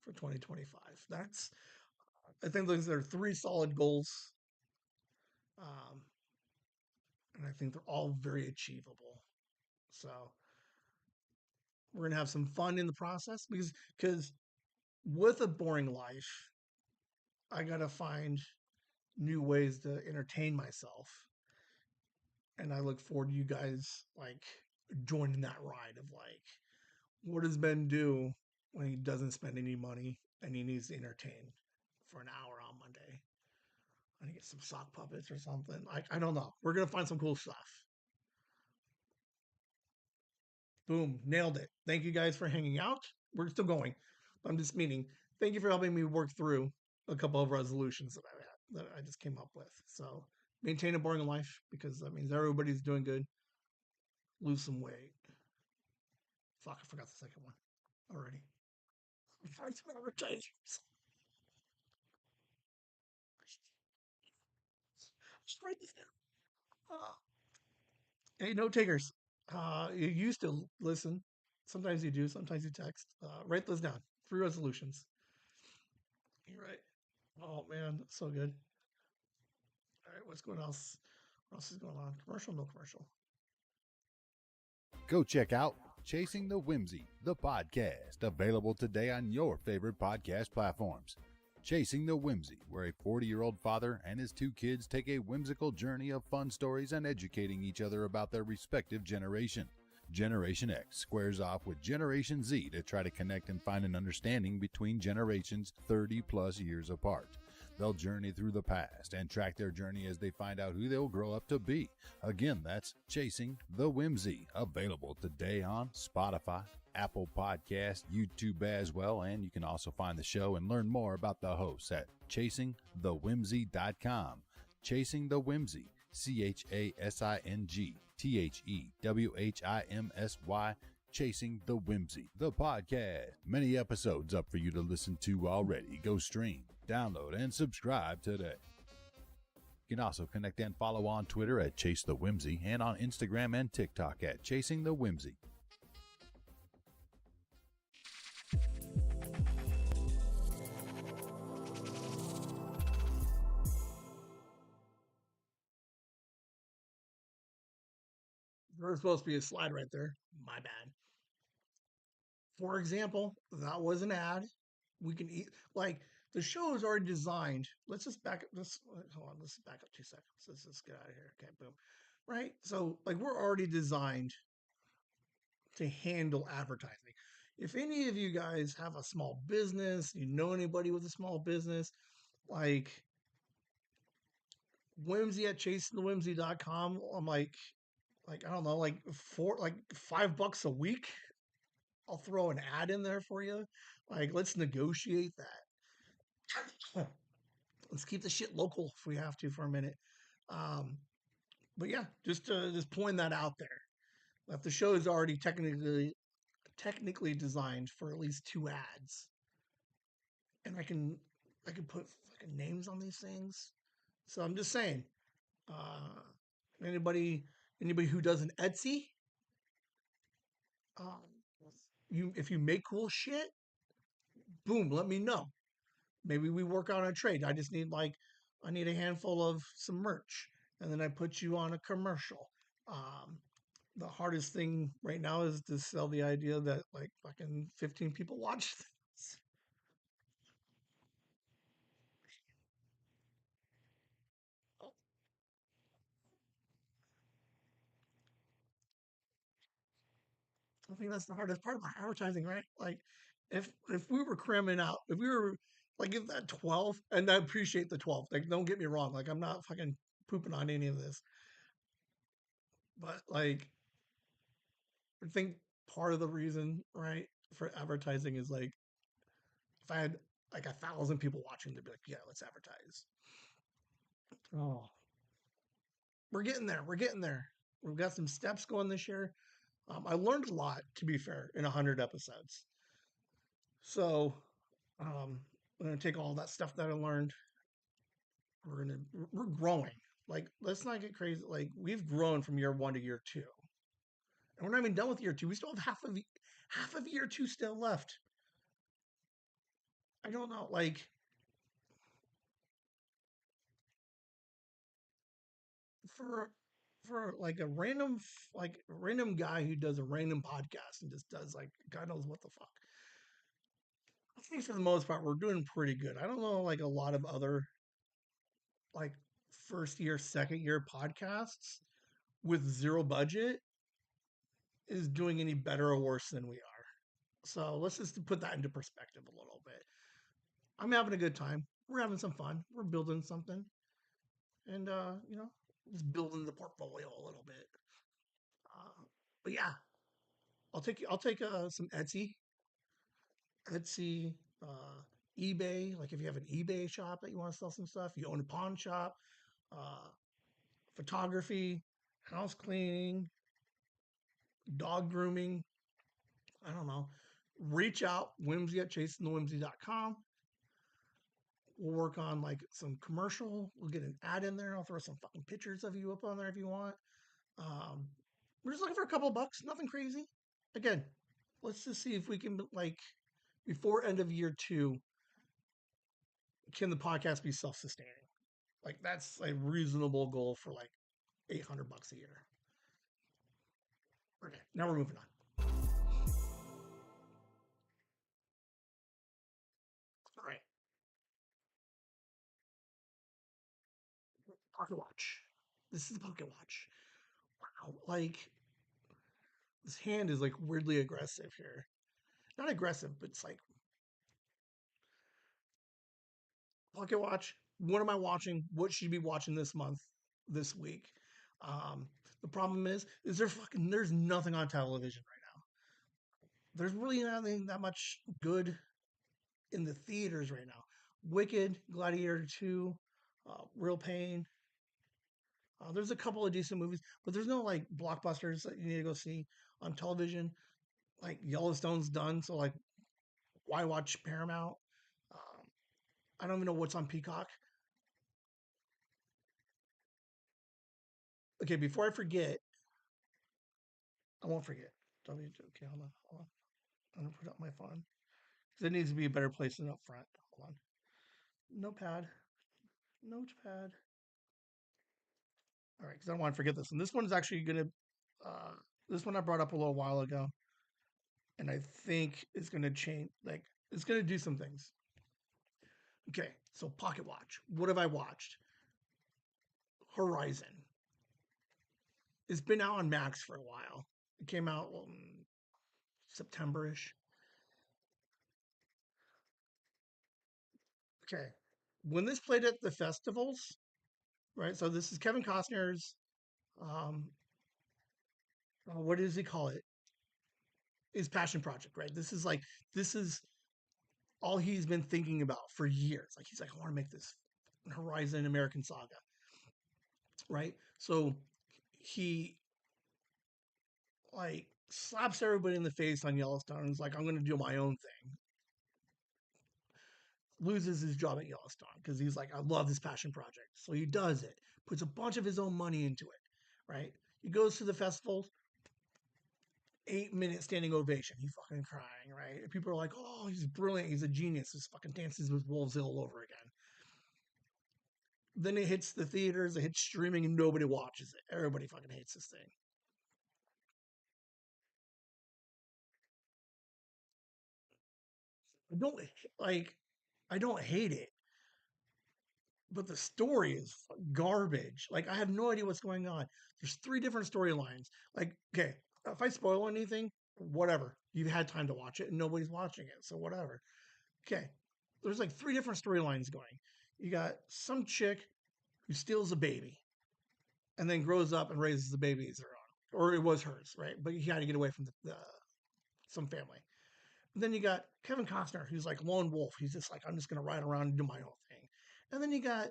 for 2025. I think those are three solid goals. Um, and I think they're all very achievable. So we're gonna have some fun in the process because with a boring life, I gotta find new ways to entertain myself, and I look forward to you guys like joining that ride of like, what does Ben do when he doesn't spend any money and he needs to entertain for an hour on Monday? I need to get some sock puppets or something. I don't know. We're gonna find some cool stuff. Boom, nailed it. Thank you guys for hanging out. We're still going. I'm just meaning, thank you for helping me work through a couple of resolutions that I just came up with. So maintain a boring life because that means everybody's doing good. Lose some weight. Fuck, I forgot the second one already. Find some advertisers. Just write this down. Hey, note takers. You used to listen. Sometimes you do. Sometimes you text. Write those down. 3 resolutions. You're right. Oh man, that's so good. All right, what's going else? What else is going on? Commercial, no commercial. Go check out Chasing the Whimsy, the podcast, available today on your favorite podcast platforms. Chasing the Whimsy, where a 40-year-old father and his 2 kids take a whimsical journey of fun stories and educating each other about their respective generation. Generation X squares off with Generation Z to try to connect and find an understanding between generations 30 plus years apart. They'll journey through the past and track their journey as they find out who they'll grow up to be. Again, that's Chasing the Whimsy, available today on Spotify, Apple Podcasts, YouTube as well, and you can also find the show and learn more about the hosts at chasingthewhimsy.com. Chasing the Whimsy, ChasingTheWhimsy, Chasing the Whimsy, the podcast. Many episodes up for you to listen to already. Go stream, download, and subscribe today. You can also connect and follow on Twitter at Chase the Whimsy and on Instagram and TikTok at Chasing the Whimsy. There was supposed to be a slide right there. My bad. For example, that was an ad. We can eat like the show is already designed. Let's just back up. Let's hold on. Let's back up 2 seconds. Let's just get out of here. Okay, boom. Right. So like we're already designed to handle advertising. If any of you guys have a small business, you know anybody with a small business, like Whimsy at chasingthewhimsy.com, I'm like I don't know, like $5 a week. I'll throw an ad in there for you. Like, let's negotiate that. Let's keep the shit local if we have to for a minute. Um, but yeah, just point that out there. That the show is already technically designed for at least 2 ads, and I can put fucking names on these things. So I'm just saying, uh, anybody anybody who does an Etsy, um, you if you make cool shit, boom, let me know. Maybe we work on a trade. I need a handful of some merch, and then I put you on a commercial. Um, the hardest thing right now is to sell the idea that like fucking 15 people watch this. I think that's the hardest part about advertising, right? Like, if we were cramming out, if we were like if that 12, and I appreciate the 12. Like, don't get me wrong. Like, I'm not fucking pooping on any of this, but like, I think part of the reason, right, for advertising is like if I had like 1,000 people watching, they'd be like, yeah, let's advertise. Oh, we're getting there. We're getting there. We've got some steps going this year. I learned a lot, to be fair, in 100 episodes. So I'm gonna take all that stuff that I learned. We're growing. Like, let's not get crazy. Like, we've grown from year one to year two, and we're not even done with year two. We still have half of year two still left. I don't know. Like, for like a random guy who does a random podcast and just does like God knows what the fuck. I think for the most part we're doing pretty good. I don't know like a lot of other like first year, second year podcasts with zero budget is doing any better or worse than we are. So let's just put that into perspective a little bit. I'm having a good time. We're having some fun. We're building something, and just building the portfolio a little bit. But yeah, I'll take some Etsy, eBay. Like if you have an eBay shop that you want to sell some stuff, you own a pawn shop, uh, photography, house cleaning, dog grooming. I don't know. Reach out, Whimsy at chasingthewhimsy.com. We'll work on like some commercial. We'll get an ad in there. I'll throw some fucking pictures of you up on there if you want. Um, we're just looking for a couple of bucks, nothing crazy. Again, let's just see if we can like before end of year two, can the podcast be self-sustaining? Like that's a reasonable goal for like 800 bucks a year. Okay, now we're moving on. All right, pocket watch. This is the pocket watch. Wow, like this hand is like weirdly aggressive here. Not aggressive, but it's like pocket watch. What am I watching? What should you be watching this month, this week? Um, the problem is there's nothing on television right now. There's really nothing that much good in the theaters right now. Wicked, Gladiator 2, Real Pain. There's a couple of decent movies, but there's no like blockbusters that you need to go see on television. Like Yellowstone's done, so like why watch Paramount? Um, I don't even know what's on Peacock. Okay, before I forget, I won't forget. Okay, hold on, hold on. I'm gonna put up my phone because it needs to be a better place than up front. Hold on. Notepad, notepad. All right, because I don't want to forget this. And this one's actually gonna. Uh, this one I brought up a little while ago, and I think it's gonna change. Like it's gonna do some things. Okay, so Pocket Watch. What have I watched? Horizon. It's been out on Max for a while. It came out September-ish. Okay. When this played at the festivals, right? So this is Kevin Costner's um what does he call it? His passion project, right? This is all he's been thinking about for years. Like he's like, I want to make this Horizon American Saga, right? So he like slaps everybody in the face on Yellowstone and is like, I'm going to do my own thing. Loses his job at Yellowstone because he's like, I love this passion project. So he does it, puts a bunch of his own money into it, right? He goes to the festival, 8 minute standing ovation. He fucking crying, right? People are like, oh, he's brilliant. He's a genius. This fucking Dances with Wolves all over again. Then it hits the theaters, it hits streaming, and nobody watches it. Everybody fucking hates this thing. I don't like. I don't hate it, but the story is garbage. Like I have no idea what's going on. There's three different storylines. Like, okay, if I spoil anything, whatever. You've had time to watch it and nobody's watching it. So whatever. Okay. There's like three different storylines going. You got some chick who steals a baby and then grows up and raises the baby as her own. Or it was hers, right? But he had to get away from some family. And then you got Kevin Costner, who's like lone wolf. He's just like, I'm just going to ride around and do my own thing. And then you got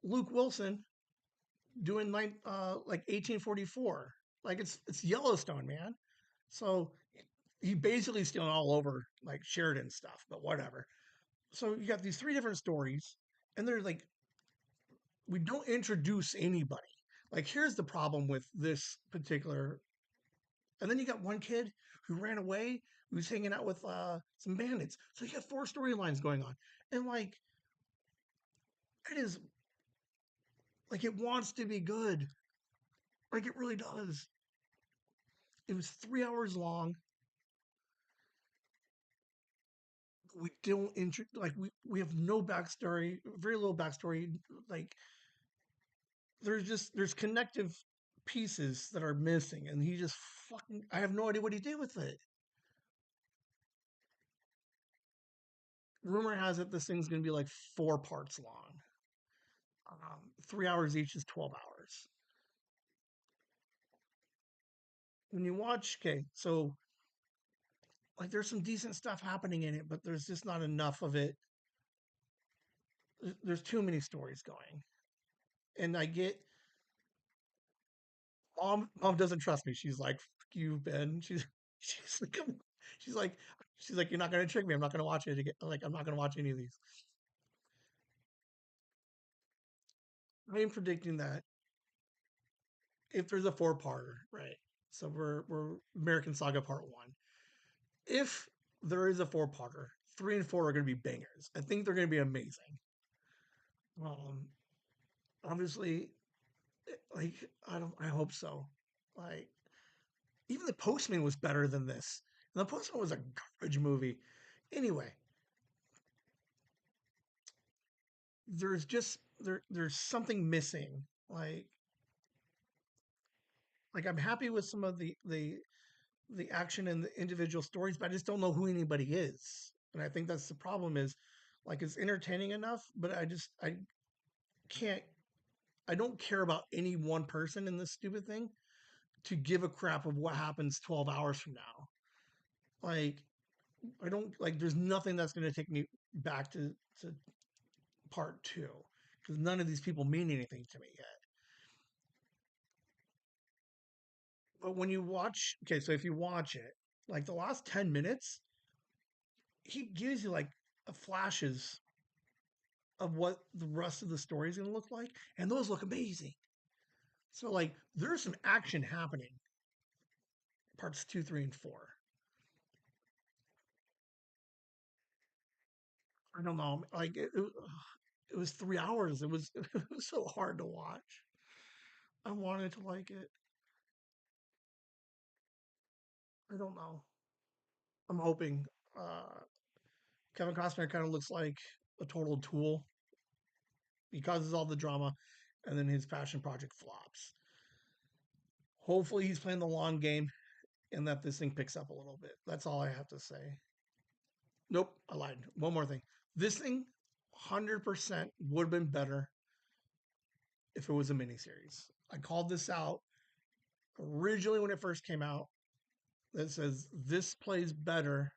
Luke Wilson doing like 1844. Like it's Yellowstone, man. So he basically stealing all over like Sheridan stuff, but whatever. So you got these three different stories, and they're like, we don't introduce anybody. Like, here's the problem with this particular. And then you got one kid who ran away, who's hanging out with some bandits. So you got four storylines going on, and like it is like it wants to be good, like it really does. It was 3 hours long. We don't like we have no backstory, very little backstory. Like there's connective pieces that are missing, and he just fucking. I have no idea what he did with it. Rumor has it this thing's gonna be like 4 parts long. 3 hours each is 12 hours. When you watch, okay, so like there's some decent stuff happening in it, but there's just not enough of it. There's too many stories going, and I get mom doesn't trust me. She's like, "Fuck you, Ben." She's like, she's like, she's like, "You're not gonna trick me. I'm not gonna watch it again. Like, I'm not gonna watch any of these." I am predicting that if there's a 4-parter, right? So we're American Saga Part One. If there is a 4-parter, three and four are going to be bangers. I think they're going to be amazing. Um, Obviously, like I don't. I hope so. Like even the Postman was better than this. And the Postman was a garbage movie. Anyway, there's just there's something missing. Like I'm happy with some of the action and the individual stories, but I just don't know who anybody is. And I think that's the problem is like it's entertaining enough, but I can't I don't care about any one person in this stupid thing to give a crap of what happens 12 hours from now. Like I don't like there's nothing that's going to take me back to part 2 because none of these people mean anything to me yet. But when you watch, okay, so if you watch it, like the last 10 minutes, he gives you like flashes of what the rest of the story is going to look like, and those look amazing. So like there's some action happening, parts 2, 3, and 4. I don't know, like it was 3 hours. It was so hard to watch. I wanted to like it. I don't know. I'm hoping. Uh, Kevin Costner kind of looks like a total tool. He causes all the drama, and then his passion project flops. Hopefully, he's playing the long game and that this thing picks up a little bit. That's all I have to say. Nope, I lied. One more thing. This thing, 100% would have been better if it was a miniseries. I called this out originally when it first came out. That says this plays better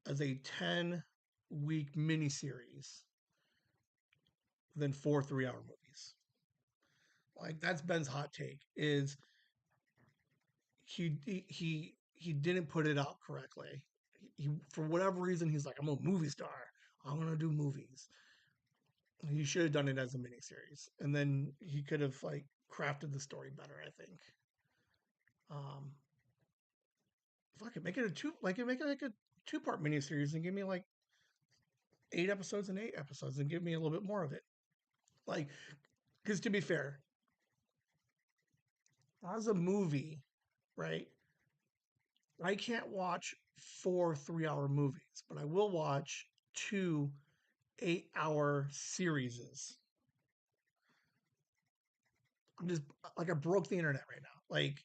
as a 10-week miniseries than 4 3-hour movies. Like that's Ben's hot take is he didn't put it out correctly. He for whatever reason he's like I'm a movie star. I'm gonna do movies. He should have done it as a miniseries, and then he could have like crafted the story better. I think. Um, Fuck it, make it a two like make it like a 2-part miniseries and give me like 8 episodes and 8 episodes and give me a little bit more of it. Like, because to be fair, as a movie, right? I can't watch 4 3-hour movies, but I will watch 2 8-hour series. I'm just like I broke the internet right now. Like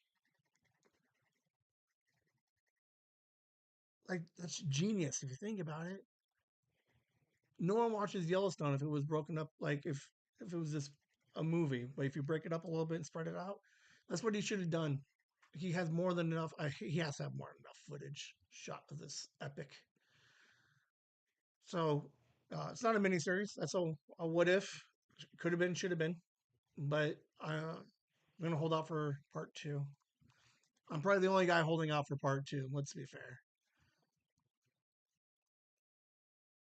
Like that's genius if you think about it. No one watches Yellowstone if it was broken up. Like if it was just a movie, but if you break it up a little bit and spread it out, that's what he should have done. He has more than enough. He has to have more than enough footage shot of this epic. So it's not a miniseries. That's a what if. Could have been, should have been, but I'm gonna hold out for part two. I'm probably the only guy holding out for part two. Let's be fair.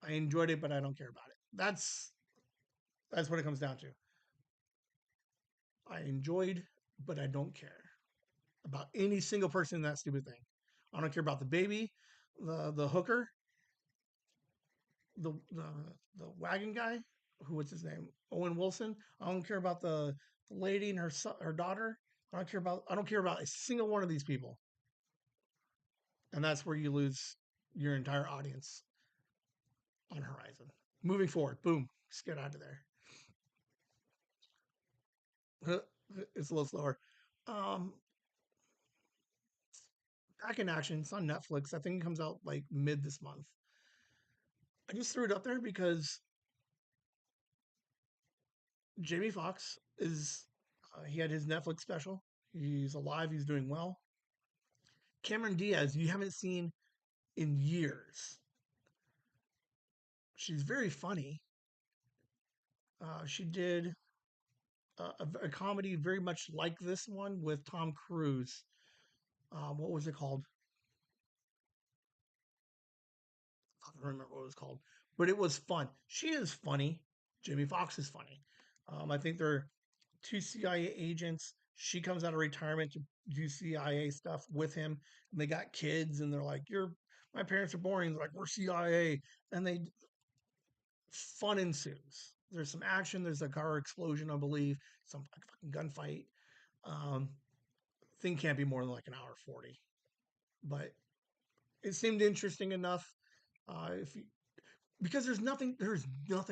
I enjoyed it, but I don't care about it. That's what it comes down to. I enjoyed, but I don't care about any single person in that stupid thing. I don't care about the baby, the hooker, the the the wagon guy, who what's his name, Owen Wilson. I don't care about the lady and her daughter. I don't care about a single one of these people, and that's where you lose your entire audience on Horizon. Moving forward, boom, just get out of there. It's a little slower. Um, Back in Action. It's on Netflix. I think it comes out like mid this month. I just threw it up there because Jamie Foxx is he had his Netflix special. He's alive. He's doing well. Cameron Diaz, you haven't seen in years. She's very funny. She did a comedy very much like this one with Tom Cruise. What was it called? I don't remember what it was called, but it was fun. She is funny. Jamie Foxx is funny. I think they're two CIA agents. She comes out of retirement to do CIA stuff with him, and they got kids, and they're like, "You're my parents are boring." They're like, "We're CIA," and they fun ensues. There's some action. There's a car explosion, I believe, some fucking gunfight. Um, Thing can't be more than like an hour 40, but it seemed interesting enough. If you, because there's nothing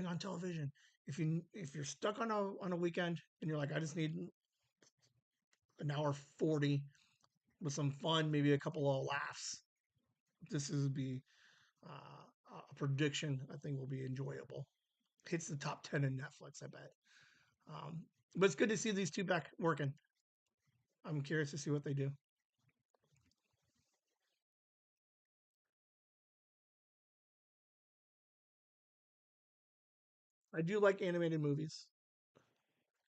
on television. If you're stuck on a weekend and you're like, I just need an hour 40 with some fun, maybe a couple of laughs. This is be a prediction I think will be enjoyable. Hits the top 10 in Netflix, I bet. Um, but it's good to see these two back working. I'm curious to see what they do. I do like animated movies.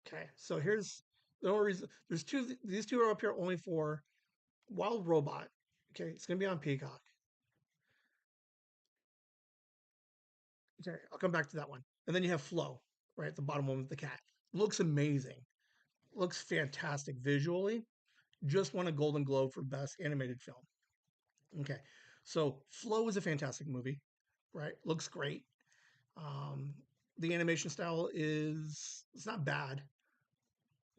Okay, so here's the only reason. There's two. These two are up here only for Wild Robot. Okay, it's gonna be on Peacock. Okay, I'll come back to that one. And then you have Flow, right? The bottom one with the cat. Looks amazing. Looks fantastic visually. Just won a Golden Globe for Best Animated Film. Okay, so Flow is a fantastic movie, right? Looks great. Um, the animation style is it's not bad,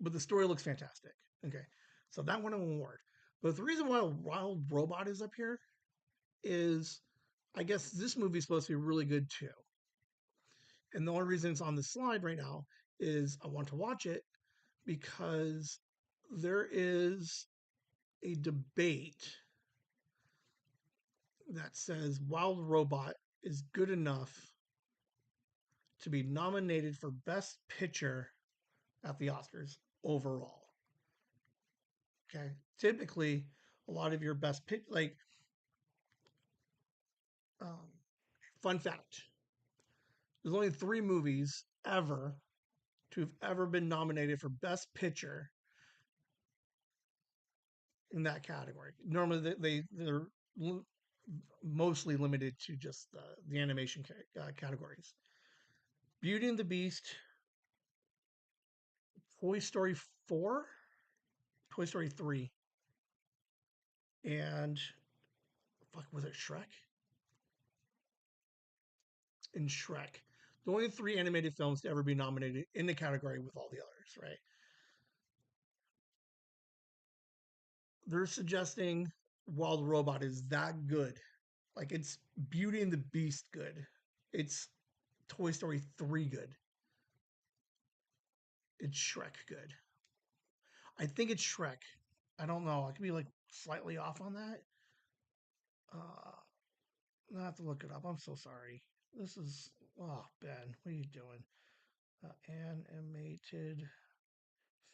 but the story looks fantastic. Okay, so that won an award. But the reason why Wild Robot is up here is, I guess this movie is supposed to be really good too. And the only reason it's on the slide right now is I want to watch it because there is a debate that says Wild Robot is good enough to be nominated for Best Picture at the Oscars overall. Okay. Typically, a lot of your best pitch, like, um, fun fact, there's only three movies ever to have ever been nominated for Best Picture in that category. Normally, they're mostly limited to just the animation categories. Beauty and the Beast, Toy Story 4, Toy Story 3, and fuck, was it Shrek? And Shrek. The only three animated films to ever be nominated in the category with all the others, right? They're suggesting Wild Robot is that good. Like it's Beauty and the Beast good. It's Toy Story 3 good. It's Shrek good. I think it's Shrek. I don't know. I could be like slightly off on that. Uh, I have to look it up. I'm so sorry. This is oh Ben, what are you doing? Animated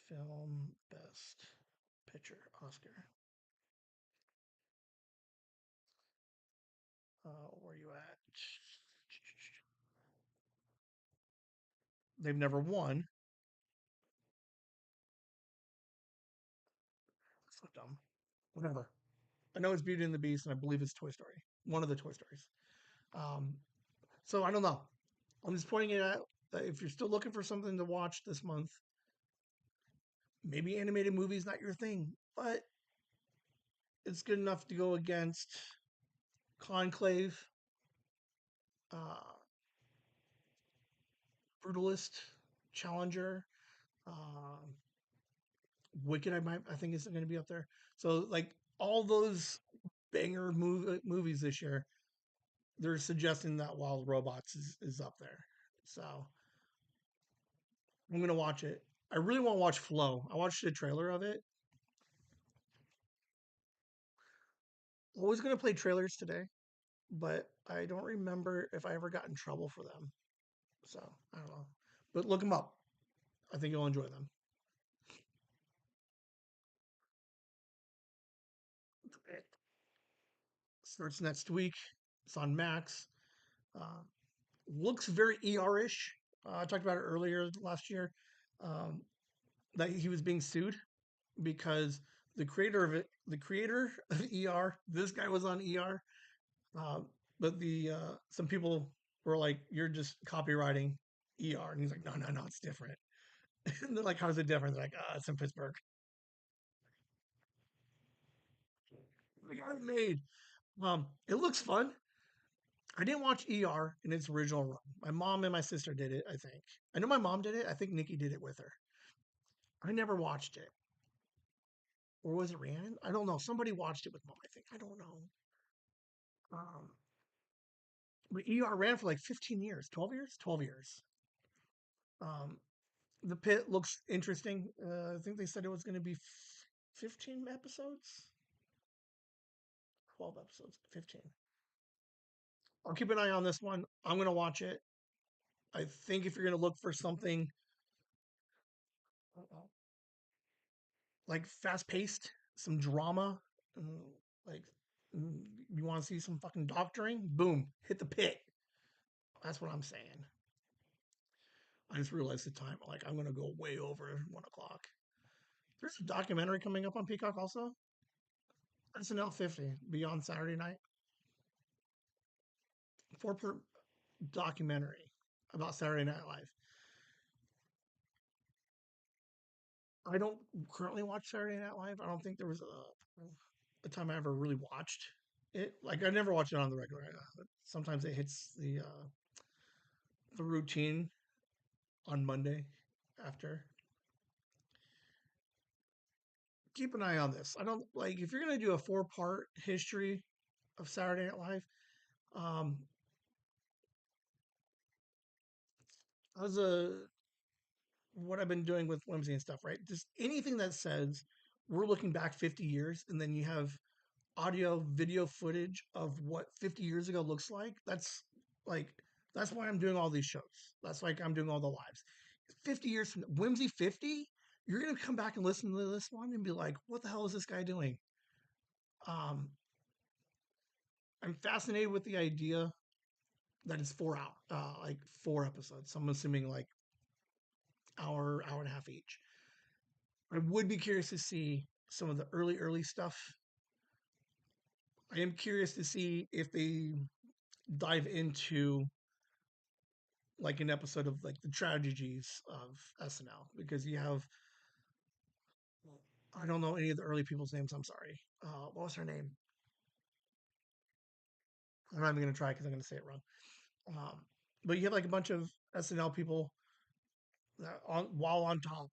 film best picture Oscar. Where you at? They've never won. So dumb. Whatever. I know it's Beauty and the Beast, and I believe it's Toy Story. One of the Toy Stories. Um, so I don't know. I'm just pointing it out that if you're still looking for something to watch this month, maybe animated movie is not your thing, but it's good enough to go against Conclave, uh, Brutalist, Challenger, uh, Wicked. I think is going to be up there. So like all those banger movies this year, they're suggesting that Wild Robots is up there. So I'm gonna watch it. I really want to watch Flow. I watched the trailer of it. I was gonna play trailers today, but I don't remember if I ever got in trouble for them. So I don't know. But look them up. I think you'll enjoy them. It starts next week. It's on Max. Uh, Looks very ER-ish. I talked about it earlier last year um, that he was being sued because the creator of ER, this guy was on ER, uh, but the some people were like, "You're just copywriting ER," and he's like, "No, no, no, it's different." And they're like, "How is it different?" They're like, "It's in Pittsburgh." Like I made. It looks fun. I didn't watch ER in its original run. My mom and my sister did it. I think. I know my mom did it. I think Nikki did it with her. I never watched it, or was it Rhiannon? I don't know. Somebody watched it with mom. I think. I don't know. Um, but ER ran for like 15 years, 12 years, 12 years. Um, the pit looks interesting. I think they said it was going to be 15 episodes, 12 episodes, 15. I'll keep an eye on this one. I'm going to watch it. I think if you're going to look for something like fast paced, some drama, uh, like you want to see some fucking doctoring, boom, hit the pit. That's what I'm saying. I just realized the time. Like I'm going to go way over 1 o'clock. There's a documentary coming up on Peacock also. SNL 50 Beyond Saturday Night. 4 part documentary about Saturday Night Live. I don't currently watch Saturday Night Live. I don't think there was a time I ever really watched it. Like I never watch it on the regular. Sometimes it hits the routine on Monday after. Keep an eye on this. I don't like if you're gonna do a 4 part history of Saturday Night Live. Um, as a what I've been doing with Whimsy and stuff, right? Just anything that says we're looking back 50 years, and then you have audio, video footage of what 50 years ago looks like. Like that's why I'm doing all these shows. That's like I'm doing all the lives. 50 years from Whimsy 50, you're gonna come back and listen to this one and be like, what the hell is this guy doing? Um, I'm fascinated with the idea that it's 4 hour, like 4 episodes. So I'm assuming like hour and a half each. I would be curious to see some of the early stuff. I am curious to see if they dive into like an episode of like the tragedies of SNL because you have I don't know any of the early people's names. I'm sorry. What was her name? I'm not even gonna try because I'm gonna say it wrong. Um, but you have like a bunch of SNL people that while on top,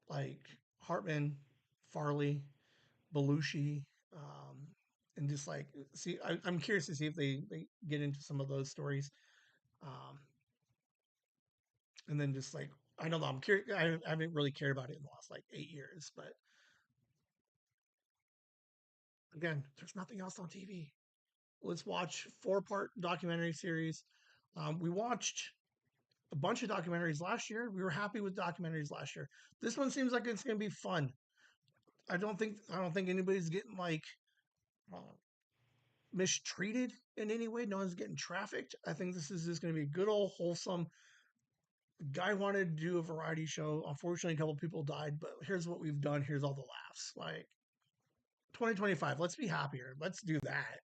like Hartman, Farley, Belushi, and just like see, I'm curious to see if they get into some of those stories, um, and then just like I don't know, I'm curious. I haven't really cared about it in the last like 8 years, but again, there's nothing else on TV. let's watch 4-part documentary series. We watched a bunch of documentaries last year. We were happy with documentaries last year. This one seems like it's going to be fun. I don't think anybody's getting like uh, mistreated in any way. No one's getting trafficked. I think this is just going to be good old wholesome. The guy wanted to do a variety show. Unfortunately, a couple people died, but here's what we've done. Here's all the laughs. Like 2025, let's be happier. Let's do that.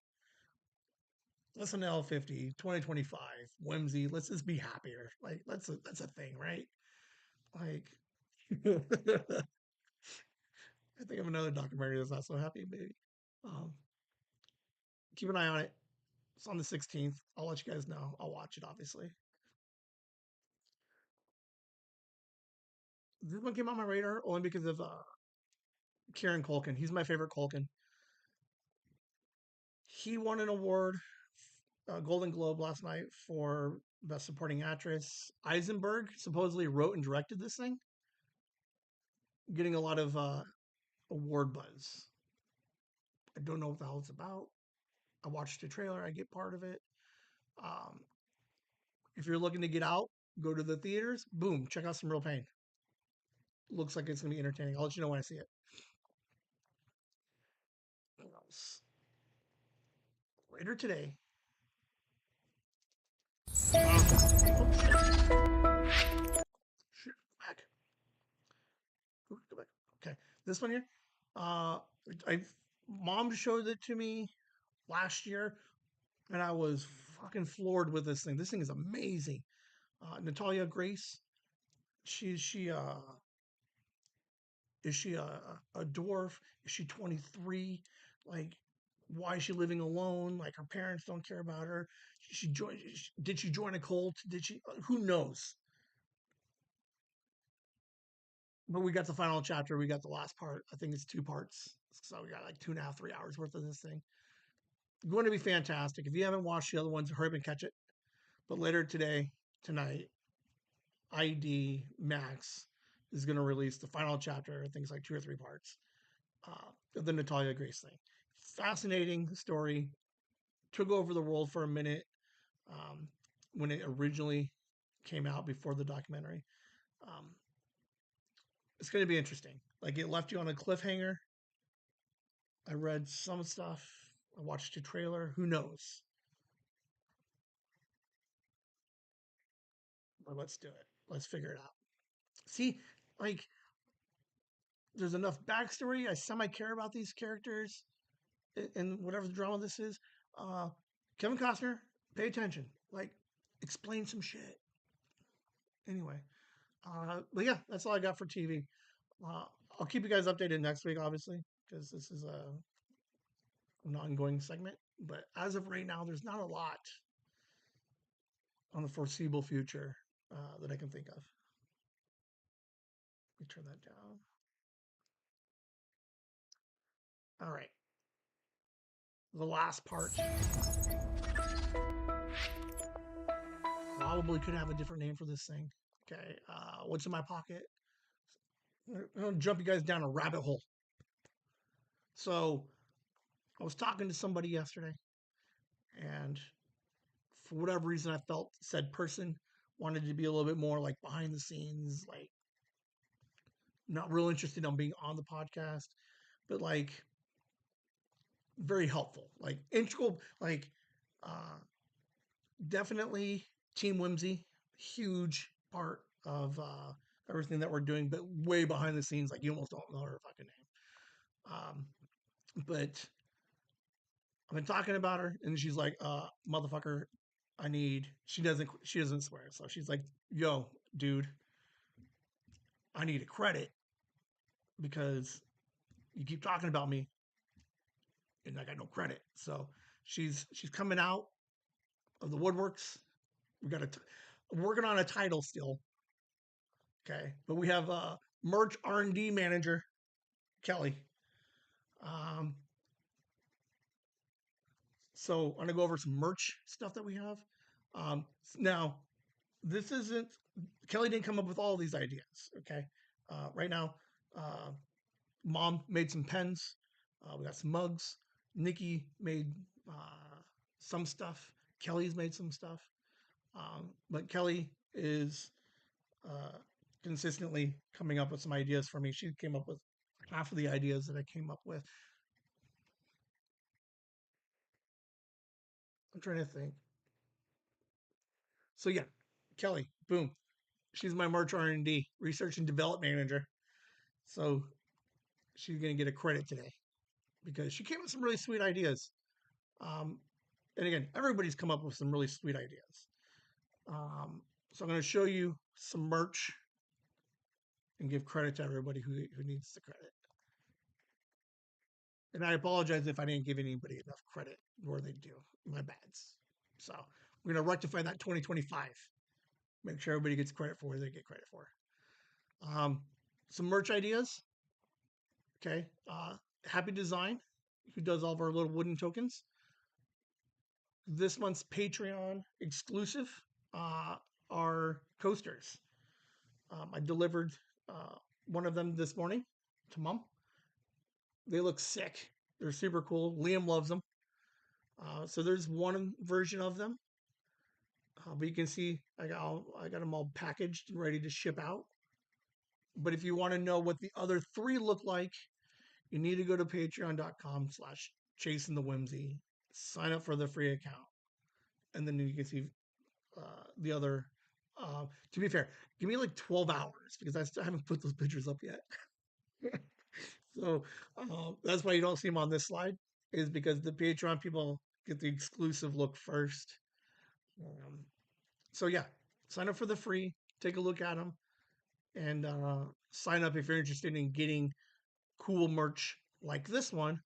Listen to L50, 2025, Whimsy. Let's just be happier. Like that's a thing, right? Like I think of another documentary that's not so happy, maybe. Um, keep an eye on it. It's on the 16th. I'll let you guys know. I'll watch it, obviously. This one came on my radar only because of Kieran Culkin. He's my favorite Culkin. He won an award, a Golden Globe last night for Best Supporting Actress. Eisenberg supposedly wrote and directed this thing, getting a lot of award buzz. I don't know what the hell it's about. I watched the trailer. I get part of it. Um, if you're looking to get out, go to the theaters. Boom, check out some Real Pain. Looks like it's gonna be entertaining. I'll let you know when I see it. Later today. Shit, back. Go back. Okay, this one here. Uh, I mom showed it to me last year, and I was fucking floored with this thing. This thing is amazing. Natalia Grace. She is she a dwarf? Is she 23? Like, why is she living alone? Like, her parents don't care about her. She joined. Did she join a cult? Did she? Who knows? But we got the final chapter. We got the last part. I think it's 2 parts. So we got like 2.5, 3 hours worth of this thing. Going to be fantastic. If you haven't watched the other ones, hurry up and catch it. But later today, tonight, ID Max is going to release the final chapter. I think it's like 2 or 3 parts of the Natalia Grace thing. Fascinating story. Took over the world for a minute um, when it originally came out before the documentary. Um, it's going to be interesting. Like, it left you on a cliffhanger. I read some stuff. I watched a trailer. Who knows? But let's do it. Let's figure it out. See, like, there's enough backstory. I semi care about these characters and whatever the drama this is. Uh, Kevin Costner, pay attention. Like, explain some shit. Anyway, but yeah, that's all I got for TV. Uh, I'll keep you guys updated next week, obviously, because this is an ongoing segment. But as of right now, there's not a lot on the foreseeable future that I can think of. Let me turn that down. All right. The last part probably could have a different name for this thing. Okay. What's in my pocket? I'm going to jump you guys down a rabbit hole. So I was talking to somebody yesterday, and for whatever reason, I felt said person wanted to be a little bit more like behind the scenes, like not real interested in being on the podcast, but like very helpful, like integral, like uh, definitely Team Whimsy, huge part of everything that we're doing, but way behind the scenes, like you almost don't know her fucking name. But I've been talking about her, and she's like, motherfucker, I need. She doesn't swear, so she's like, yo, dude, I need a credit because you keep talking about me, and I got no credit. So she's coming out of the woodworks. We got working on a title still, okay, but we have merch R&D manager Kelly. Um, so I'm gonna go over some merch stuff that we have. Now, this isn't Kelly didn't come up with all these ideas. Okay, right now, uh, Mom made some pens. We got some mugs. Nikki made some stuff. Kelly's made some stuff. But Kelly is uh, consistently coming up with some ideas for me. She came up with half of the ideas that I came up with. I'm trying to think. So yeah, Kelly, boom. She's my March R&D, research and development manager. So she's going to get a credit today because she came up with some really sweet ideas. Um, and again, everybody's come up with some really sweet ideas. So I'm going to show you some merch and give credit to everybody who needs the credit. And I apologize if I didn't give anybody enough credit where they do. My bads. So we're going to rectify that 2025. Make sure everybody gets credit for where they get credit for. Some merch ideas. Okay. Happy Design, who does all of our little wooden tokens. This month's Patreon exclusive are coasters. I delivered one of them this morning to Mom. They look sick. They're super cool. Liam loves them. So there's one version of them. But you can see I got them all packaged and ready to ship out. But if you want to know what the other three look like, you need to go to patreon.com/chasingthewhimsy, sign up for the free account, and then you can see the other. To be fair, give me like 12 hours because I still haven't put those pictures up yet. So that's why you don't see them on this slide, is because the Patreon people get the exclusive look first. So yeah, sign up for the free, take a look at them, and sign up if you're interested in getting cool merch like this one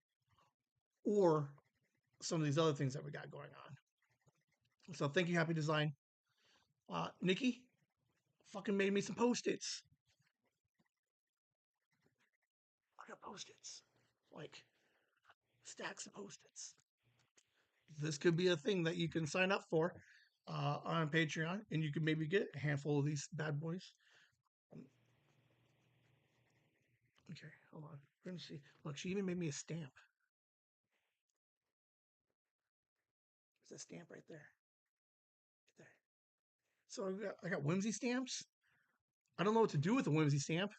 or some of these other things that we got going on. So thank you, Happy Design. Nikki fucking made me some Post-its. I got Post-its. Like stacks of Post-its. This could be a thing that you can sign up for on Patreon, and you can maybe get a handful of these bad boys. Okay, hold on. We're gonna see. Look, she even made me a stamp. There's a stamp right there. Right there. So I got Whimsy stamps. I don't know what to do with a Whimsy stamp.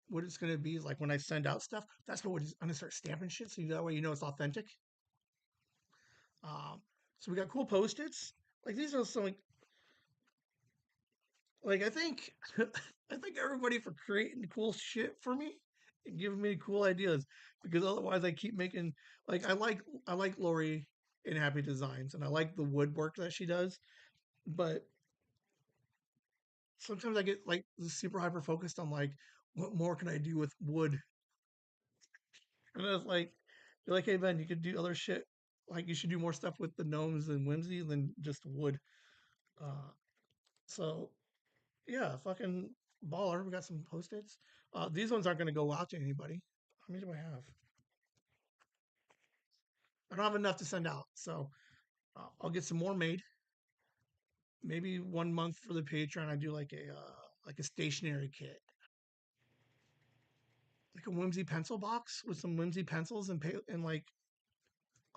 What it's going to be is like when I send out stuff, that's what I'm going to start stamping shit. So that way you know it's authentic. So we got cool Post-its. Like these are some like I think I think everybody for creating cool shit for me and giving me cool ideas, because otherwise I keep making like I like Lori in Happy Designs and I like the woodwork that she does, but sometimes I get like super hyper focused on like what more can I do with wood. And I was like, you're like, hey Ben, you could do other shit. Like you should do more stuff with the gnomes and Whimsy than just wood. Uh, so yeah, fucking baller. We got some Post-its. These ones aren't going to go out to anybody. How many do I have? I don't have enough to send out, so I'll get some more made. Maybe 1 month for the Patreon, I do like a stationery kit, like a Whimsy pencil box with some Whimsy pencils and like.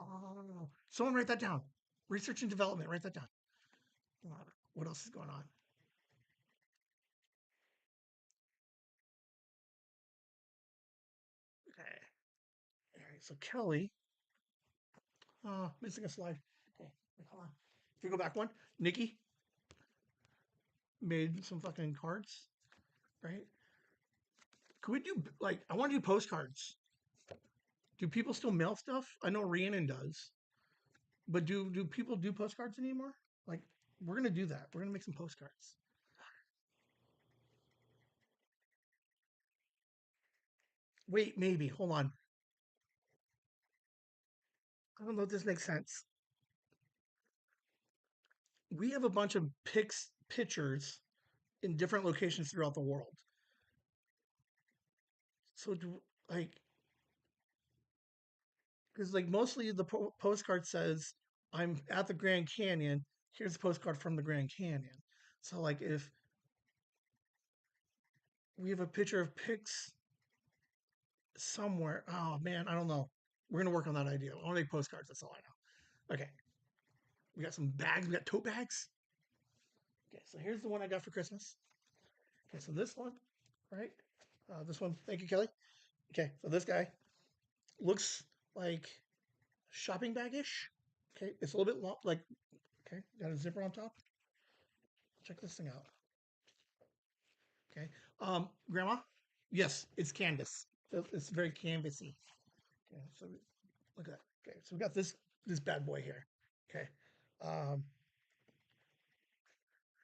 Oh, someone write that down. Research and development. Write that down. What else is going on? Okay. All right. So Kelly, missing a slide. Okay, wait, hold on. If you go back one, Nikki made some fucking cards, right? Could we do like I want to do postcards? Do people still mail stuff? I know Rhiannon does, but do people do postcards anymore? Like we're gonna do that. We're gonna make some postcards. Wait, maybe. Hold on. I don't know if this makes sense. We have a bunch of pictures in different locations throughout the world. So do like because like mostly the postcard says I'm at the Grand Canyon. Here's a postcard from the Grand Canyon. So like if we have a picture of pics somewhere, oh man, I don't know. We're gonna work on that idea. I want to make postcards. That's all I know. Okay, we got some bags. We got tote bags. Okay, so here's the one I got for Christmas. Okay, so this one, right? This one. Thank you, Kelly. Okay, so this guy looks like shopping bag-ish. Okay, it's a little bit long. Like, okay, got a zipper on top. Check this thing out. Okay, Grandma. Yes, it's canvas. It's very canvassy. Okay, so look at that. Okay, so we got this bad boy here. Okay, um,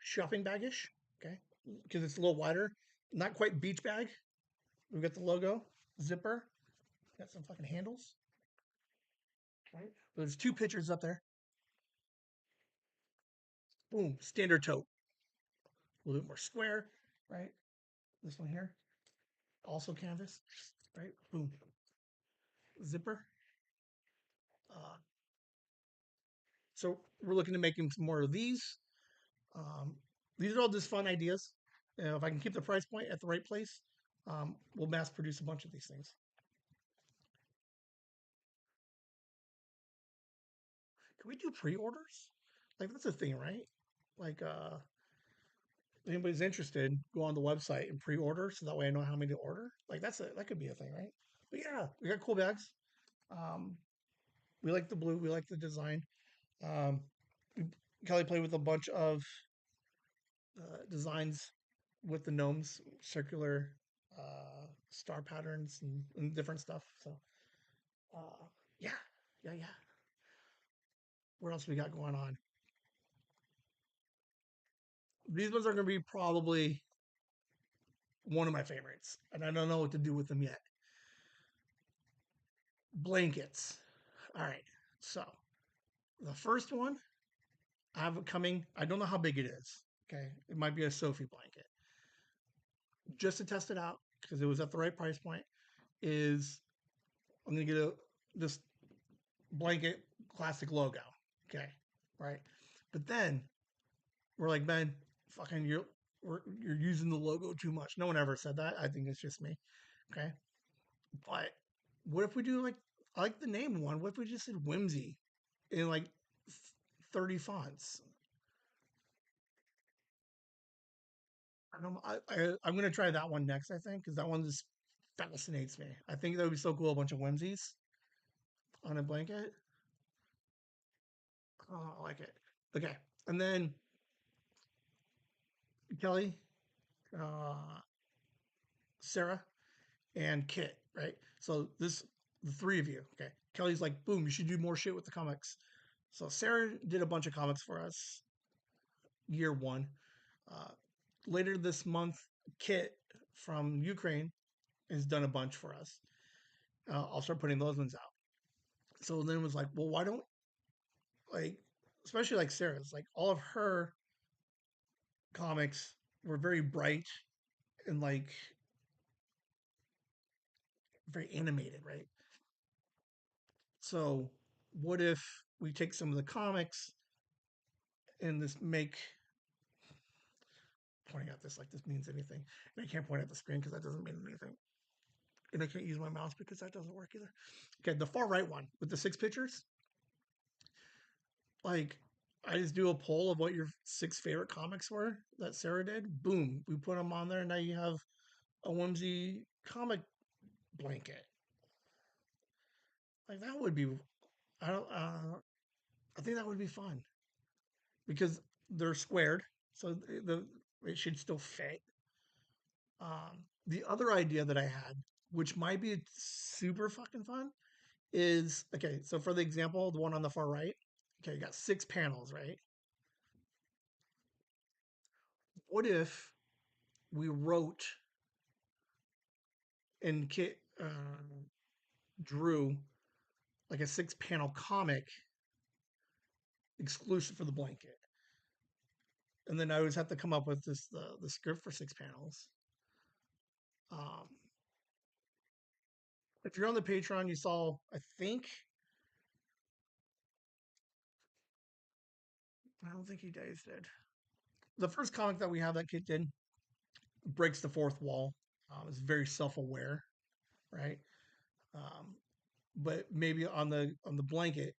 shopping bagish. Okay, because it's a little wider, not quite beach bag. We've got the logo, zipper, got some fucking handles. Right, there's two pictures up there. Boom, standard tote, a little bit more square. Right, this one here, also canvas. Right, boom, zipper. Uh, so we're looking to making some more of these. Um, these are all just fun ideas. If I can keep the price point at the right place, we'll mass produce a bunch of these things. Can we do pre-orders? Like that's a thing, right? Like if anybody's interested, go on the website and pre-order so that way I know how many to order. Like that could be a thing, right? But yeah, we got cool bags. Um, we like the blue, we like the design. Um, Kelly played with a bunch of designs with the gnomes, circular star patterns and different stuff. So yeah, yeah. What else we got going on? These ones are going to be probably one of my favorites, and I don't know what to do with them yet. Blankets. All right. So the first one I have it coming. I don't know how big it is. Okay. It might be a Sophie blanket. Just to test it out because it was at the right price point. Is I'm gonna get a this blanket classic logo. Okay. Right. But then we're like, man, fucking you're using the logo too much. No one ever said that. I think it's just me. Okay. But what if we do like I like the name one. What if we just said Whimsy in like 30 fonts? I don't. I'm gonna try that one next. I think because that one just fascinates me. I think that would be so cool. A bunch of whimsies on a blanket. Oh, I like it. Okay, and then Kelly, uh, Sarah, and Kit. Right. So the three of you. Okay. Kelly's like, boom. You should do more shit with the comics. So Sarah did a bunch of comics for us. Year one. Uh, Later this month, Kit from Ukraine has done a bunch for us. I'll start putting those ones out. So then it was like, well, why don't like, especially like Sarah's, like all of her comics were very bright and like very animated, right? So what if we take some of the comics and this make pointing at this like this means anything, and I can't point at the screen because that doesn't mean anything, and I can't use my mouse because that doesn't work either. Okay, the far right one with the six pictures, like I just do a poll of what your six favorite comics were that Sarah did. Boom, we put them on there, and now you have a Whimsy comic blanket. Like that would be, I don't, I think that would be fun because they're squared, so it should still fit. The other idea that I had, which might be super fucking fun, is okay. So for the example, the one on the far right, okay, you got six panels, right? What if we wrote and drew like a six panel comic exclusive for the blanket? And then I always have to come up with the script for six panels. Um, if you're on the Patreon, you saw I don't think you guys did. The first comic that we have that kid did breaks the fourth wall. It's very self aware, right? Um, but maybe on the blanket,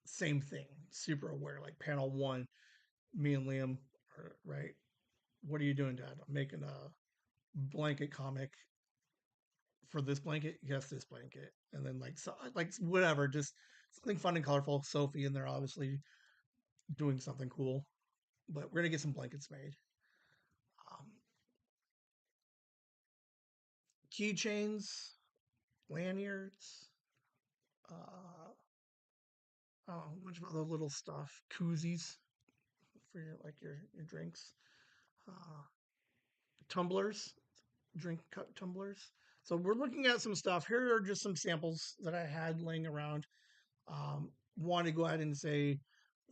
same thing. Super aware, like panel one, me and Liam are right. What are you doing, Dad? I'm making a blanket comic for this blanket. Yes, this blanket, and then like so, like whatever, just something fun and colorful. Sophie in there, obviously doing something cool. But we're gonna get some blankets made. Um, Keychains, lanyards, oh, a bunch of other little stuff, koozies for your drinks, uh, tumblers, drink cup tumblers. So we're looking at some stuff. Here are just some samples that I had laying around. Want to go ahead and say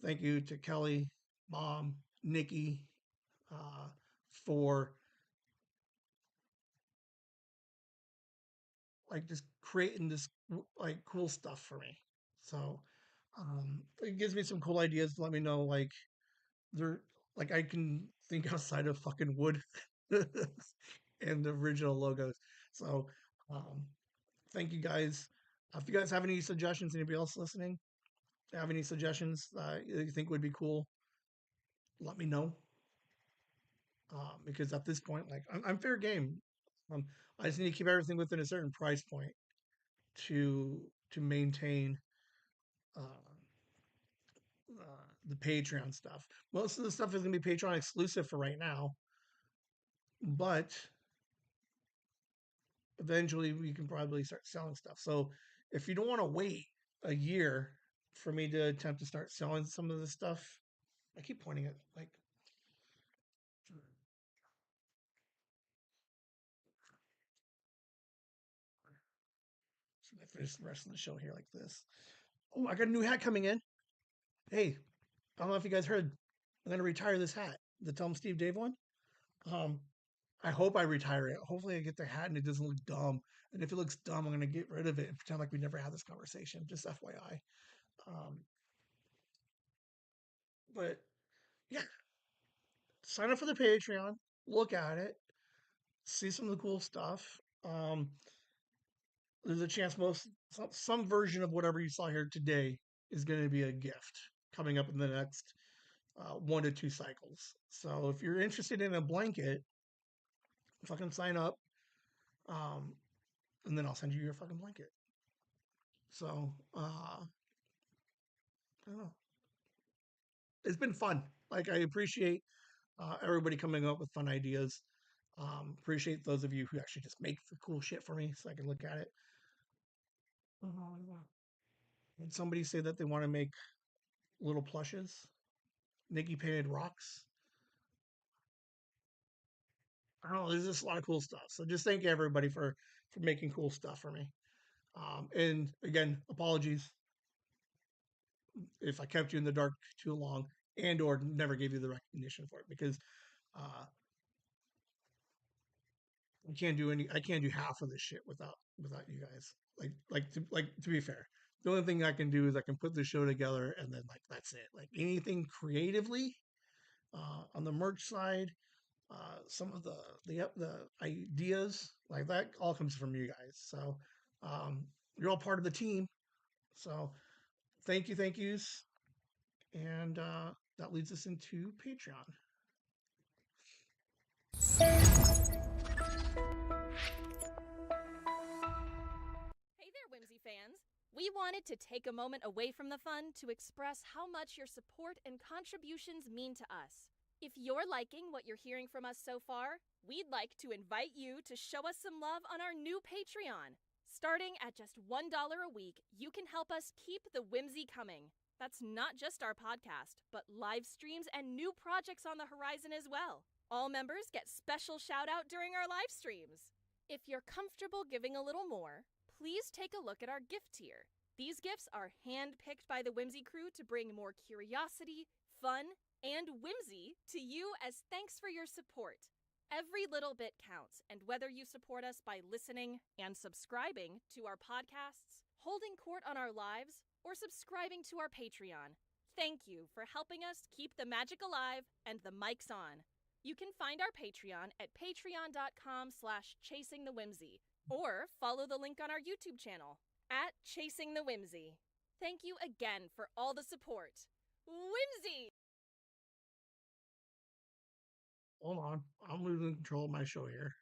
thank you to Kelly, Mom, Nikki, uh, for like just creating this like cool stuff for me. So it gives me some cool ideas to let me know like they're like I can think outside of fucking wood and the original logos. So um, thank you guys. If you guys have any suggestions, anybody else listening, have any suggestions you think would be cool, let me know. Because at this point, like I'm fair game. Um, I just need to keep everything within a certain price point to to maintain uh, the Patreon stuff. Most of the stuff is going to be Patreon exclusive for right now, but eventually we can probably start selling stuff. So if you don't want to wait a year for me to attempt to start selling some of this stuff, I keep pointing at like. So I finish the rest of the show here like this. Oh, I got a new hat coming in. Hey, I don't know if you guys heard. I'm gonna retire this hat. The Tell 'em Steve Dave one. Um, I hope I retire it. Hopefully, I get the hat and it doesn't look dumb. And if it looks dumb, I'm gonna get rid of it and pretend like we never had this conversation. Just FYI. Um, but yeah, sign up for the Patreon. Look at it. See some of the cool stuff. There's a chance some version of whatever you saw here today is going to be a gift coming up in the next 1 to 2 cycles. So if you're interested in a blanket, fucking sign up, um, and then I'll send you your fucking blanket. So I don't know. It's been fun. Like I appreciate everybody coming up with fun ideas. Appreciate those of you who actually just make the cool shit for me so I can look at it. And somebody say that they want to make little plushes, Nikki painted rocks. I don't know. There's just a lot of cool stuff. So just thank everybody for making cool stuff for me. And again, apologies if I kept you in the dark too long and or never gave you the recognition for it because uh, I can't do half of this shit without you guys. To be fair, the only thing I can do is I can put the show together and then like that's it. Like anything creatively on the merch side, some of the ideas like that all comes from you guys. So you're all part of the team. So thank yous, and that leads us into Patreon. Hey there, Whimsy fans! We wanted to take a moment away from the fun to express how much your support and contributions mean to us. If you're liking what you're hearing from us so far, we'd like to invite you to show us some love on our new Patreon. Starting at just $1 a week, you can help us keep the whimsy coming. That's not just our podcast, but live streams and new projects on the horizon as well. All members get special shout out during our live streams. If you're comfortable giving a little more, please take a look at our gift tier. These gifts are hand-picked by the Whimsy crew to bring more curiosity, fun, and whimsy to you as thanks for your support. Every little bit counts, and whether you support us by listening and subscribing to our podcasts, holding court on our lives, or subscribing to our Patreon, thank you for helping us keep the magic alive and the mics on. You can find our Patreon at patreon.com/chasingthewhimsy, or follow the link on our YouTube channel. At Chasing the Whimsy. Thank you again for all the support. Whimsy! Hold on. I'm losing control of my show here.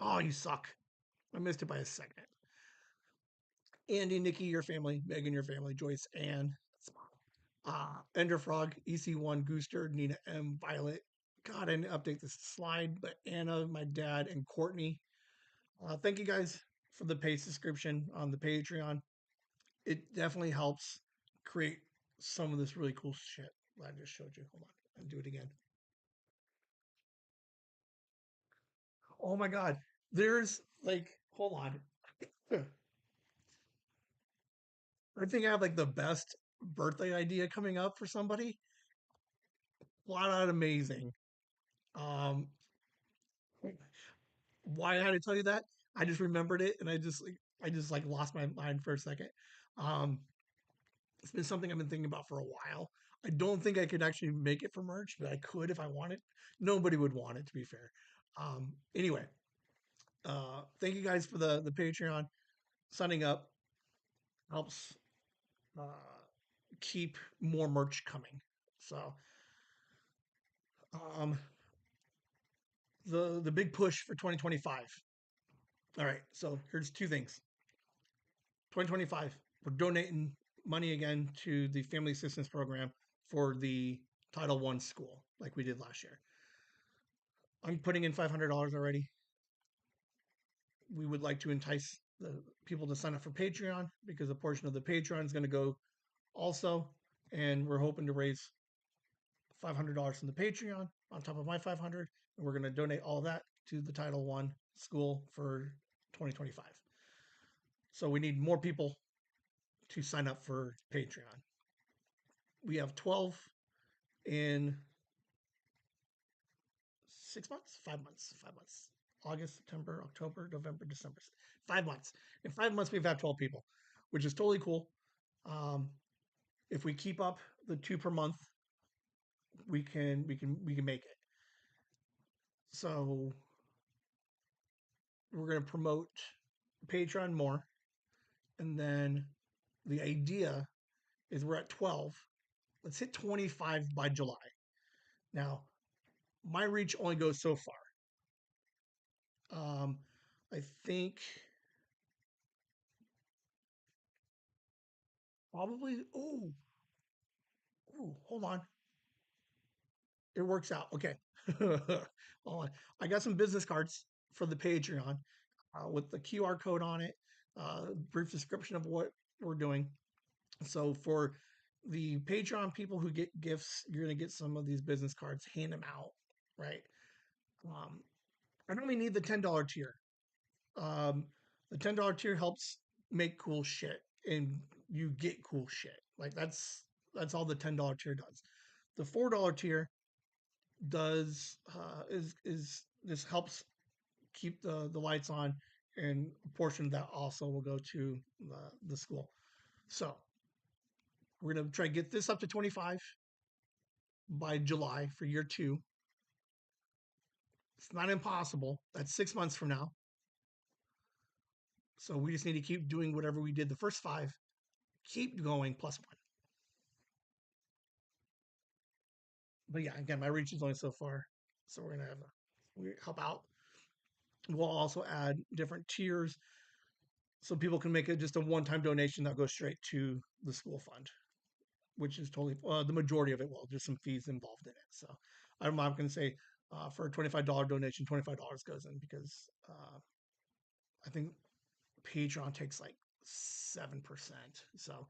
Oh, you suck. I missed it by a second. Andy, Nikki, your family. Megan, your family. Joyce, Ann. Enderfrog, EC1, Gooster, Nina M, Violet. God, I didn't update this slide, but Anna, my dad, and Courtney. Thank you guys for the paid subscription on the Patreon. It definitely helps create some of this really cool shit that I just showed you. Hold on, and do it again. Oh my god, there's like, hold on. I think I have like the best birthday idea coming up for somebody. Flat out amazing. Um, why I had to tell you that? I just remembered it, and I just lost my mind for a second. Um, it's been something I've been thinking about for a while. I don't think I could actually make it for merch, but I could if I wanted. Nobody would want it, to be fair. Anyway, thank you guys for the Patreon. Signing up helps uh, keep more merch coming. So um, the big push for 2025. All right, so here's two things. 2025, we're donating money again to the Family Assistance Program for the Title One school, like we did last year. I'm putting in $500 already. We would like to entice the people to sign up for Patreon because a portion of the Patreon is going to go also, and we're hoping to raise $500 from the Patreon on top of my 500, and we're going to donate all of that to the Title One school for 2025. So we need more people to sign up for Patreon. We have 12 in 6 months, 5 months, 5 months. August, September, October, November, December. 5 months. In 5 months, we've had 12 people, which is totally cool. If we keep up the 2 per month, we can make it. So we're going to promote Patreon more, and then the idea is we're at 12. Let's hit 25 by July. Now, my reach only goes so far. I think probably. Oh, hold on. It works out. Okay. Hold on. I got some business cards for the Patreon with the QR code on it, brief description of what we're doing. So for the Patreon people who get gifts, you're going to get some of these business cards, hand them out, right? I don't even need the $10 tier. The $10 tier helps make cool shit, and you get cool shit. Like that's all the $10 tier does. The $4 tier does is this helps keep the lights on, and a portion of that also will go to the school. So we're gonna try to get this up to 25 by July for year 2. It's not impossible. That's 6 months from now. So we just need to keep doing whatever we did the first 5. Keep going +1. But yeah, again, my reach is only so far. So we're gonna have we help out. We'll also add different tiers so people can make it just a one-time donation that goes straight to the school fund, which is totally the majority of it will. There's some fees involved in it. So I'm not going to say for a $25 donation, $25 goes in because I think Patreon takes like 7%. So,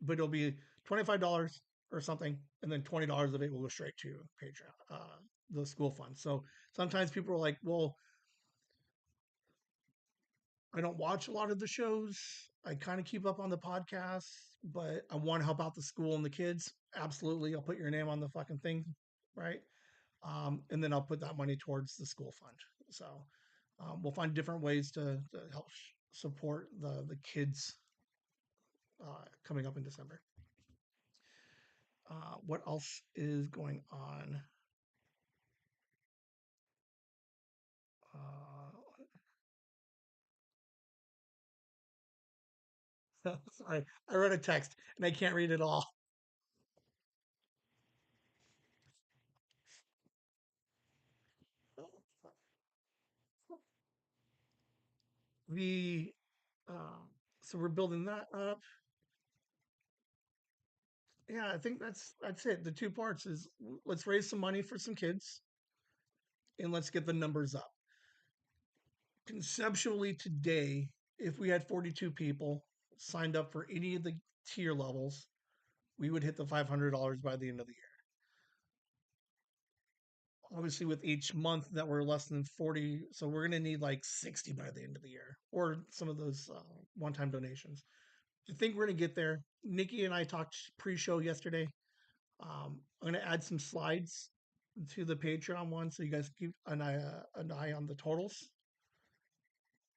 but it'll be $25 or something, and then $20 of it will go straight to Patreon, the school fund. So sometimes people are like, well, I don't watch a lot of the shows. I kind of keep up on the podcasts, but I want to help out the school and the kids. Absolutely. I'll put your name on the fucking thing, right? And then I'll put that money towards the school fund. So we'll find different ways to help support the kids coming up in December. What else is going on? Uh, Sorry, I wrote a text and I can't read it all. The um, so we're building that up. Yeah, I think that's it. The two parts is let's raise some money for some kids and let's get the numbers up. Conceptually today, if we had 42 people signed up for any of the tier levels, we would hit the $500 by the end of the year. Obviously, with each month that we're less than 40, so we're going to need like 60 by the end of the year, or some of those one-time donations. I think we're going to get there. Nikki and I talked pre-show yesterday. I'm going to add some slides to the Patreon one, so you guys keep an eye on the totals.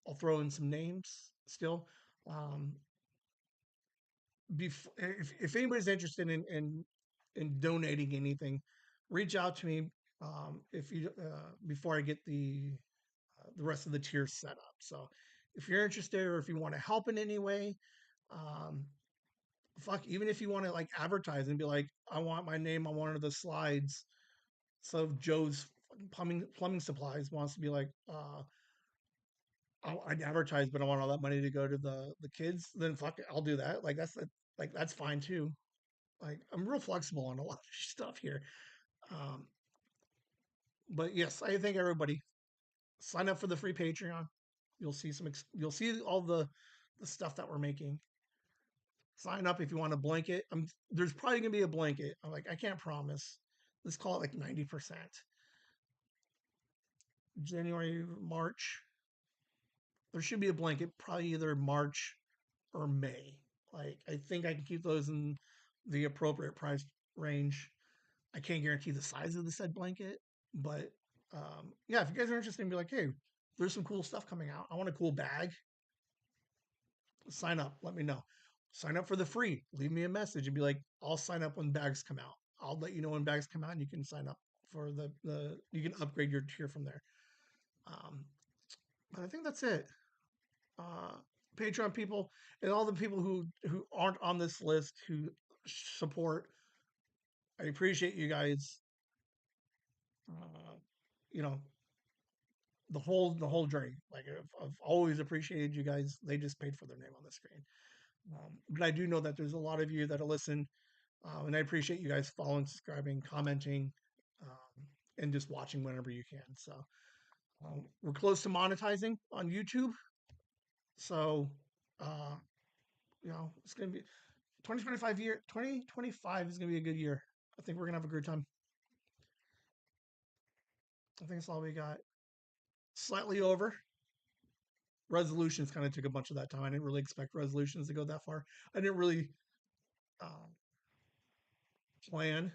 I'll throw in some names still. Um, if anybody's interested in donating anything, reach out to me if you before I get the rest of the tiers set up. So if you're interested or if you want to help in any way, um, fuck, even if you want to like advertise and be like, I want my name on one of the slides. So if Joe's plumbing supplies wants to be like, I'd advertise, but I want all that money to go to the kids, then fuck it, I'll do that. Like that's fine too. Like I'm real flexible on a lot of stuff here. Um, but yes, I think everybody sign up for the free Patreon. You'll see you'll see all the stuff that we're making. Sign up if you want a blanket. There's probably gonna be a blanket. I'm like, I can't promise. Let's call it like 90%. January, March. There should be a blanket, probably either March or May. Like I think I can keep those in the appropriate price range. I can't guarantee the size of the said blanket, but yeah, if you guys are interested and be like, hey, there's some cool stuff coming out. I want a cool bag. Sign up. Let me know. Sign up for the free. Leave me a message and be like, I'll sign up when bags come out. I'll let you know when bags come out, and you can sign up for the you can upgrade your tier from there. Um, but I think that's it. Uh, Patreon people and all the people who aren't on this list who support. I appreciate you guys. Uh, you know, the whole journey. Like I've always appreciated you guys. They just paid for their name on the screen. But I do know that there's a lot of you that'll listen, and I appreciate you guys following, subscribing, commenting, and just watching whenever you can. So we're close to monetizing on YouTube. So uh, it's gonna be 2025 is gonna be a good year. I think we're gonna have a good time. I think that's all we got. Slightly over. Resolutions kind of took a bunch of that time. I didn't really expect resolutions to go that far. I didn't really uh, plan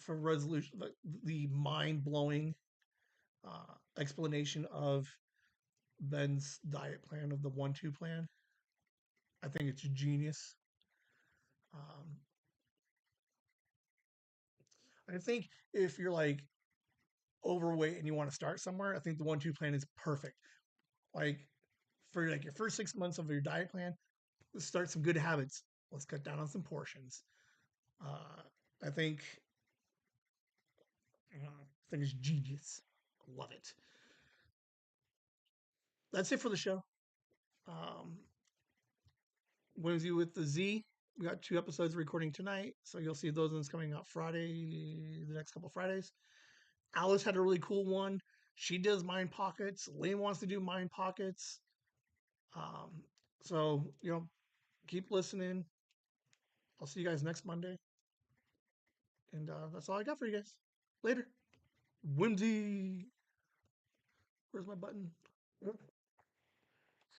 for resolution, the mind blowing explanation of Ben's diet plan of the 1-2 plan. I think it's genius. Um, I think if you're like overweight and you want to start somewhere, I think the 1-2 plan is perfect. Like for like your first 6 months of your diet plan, let's start some good habits. Let's cut down on some portions. Uh, I think I think it's genius. Love it. That's it for the show. Um, Whimsy with the Z. We got 2 episodes recording tonight, so you'll see those ones coming out Friday, the next couple Fridays. Alice had a really cool one. She does mind pockets. Lane wants to do mind pockets. Um, so keep listening. I'll see you guys next Monday, and that's all I got for you guys. Later, Whimsy. Where's my button?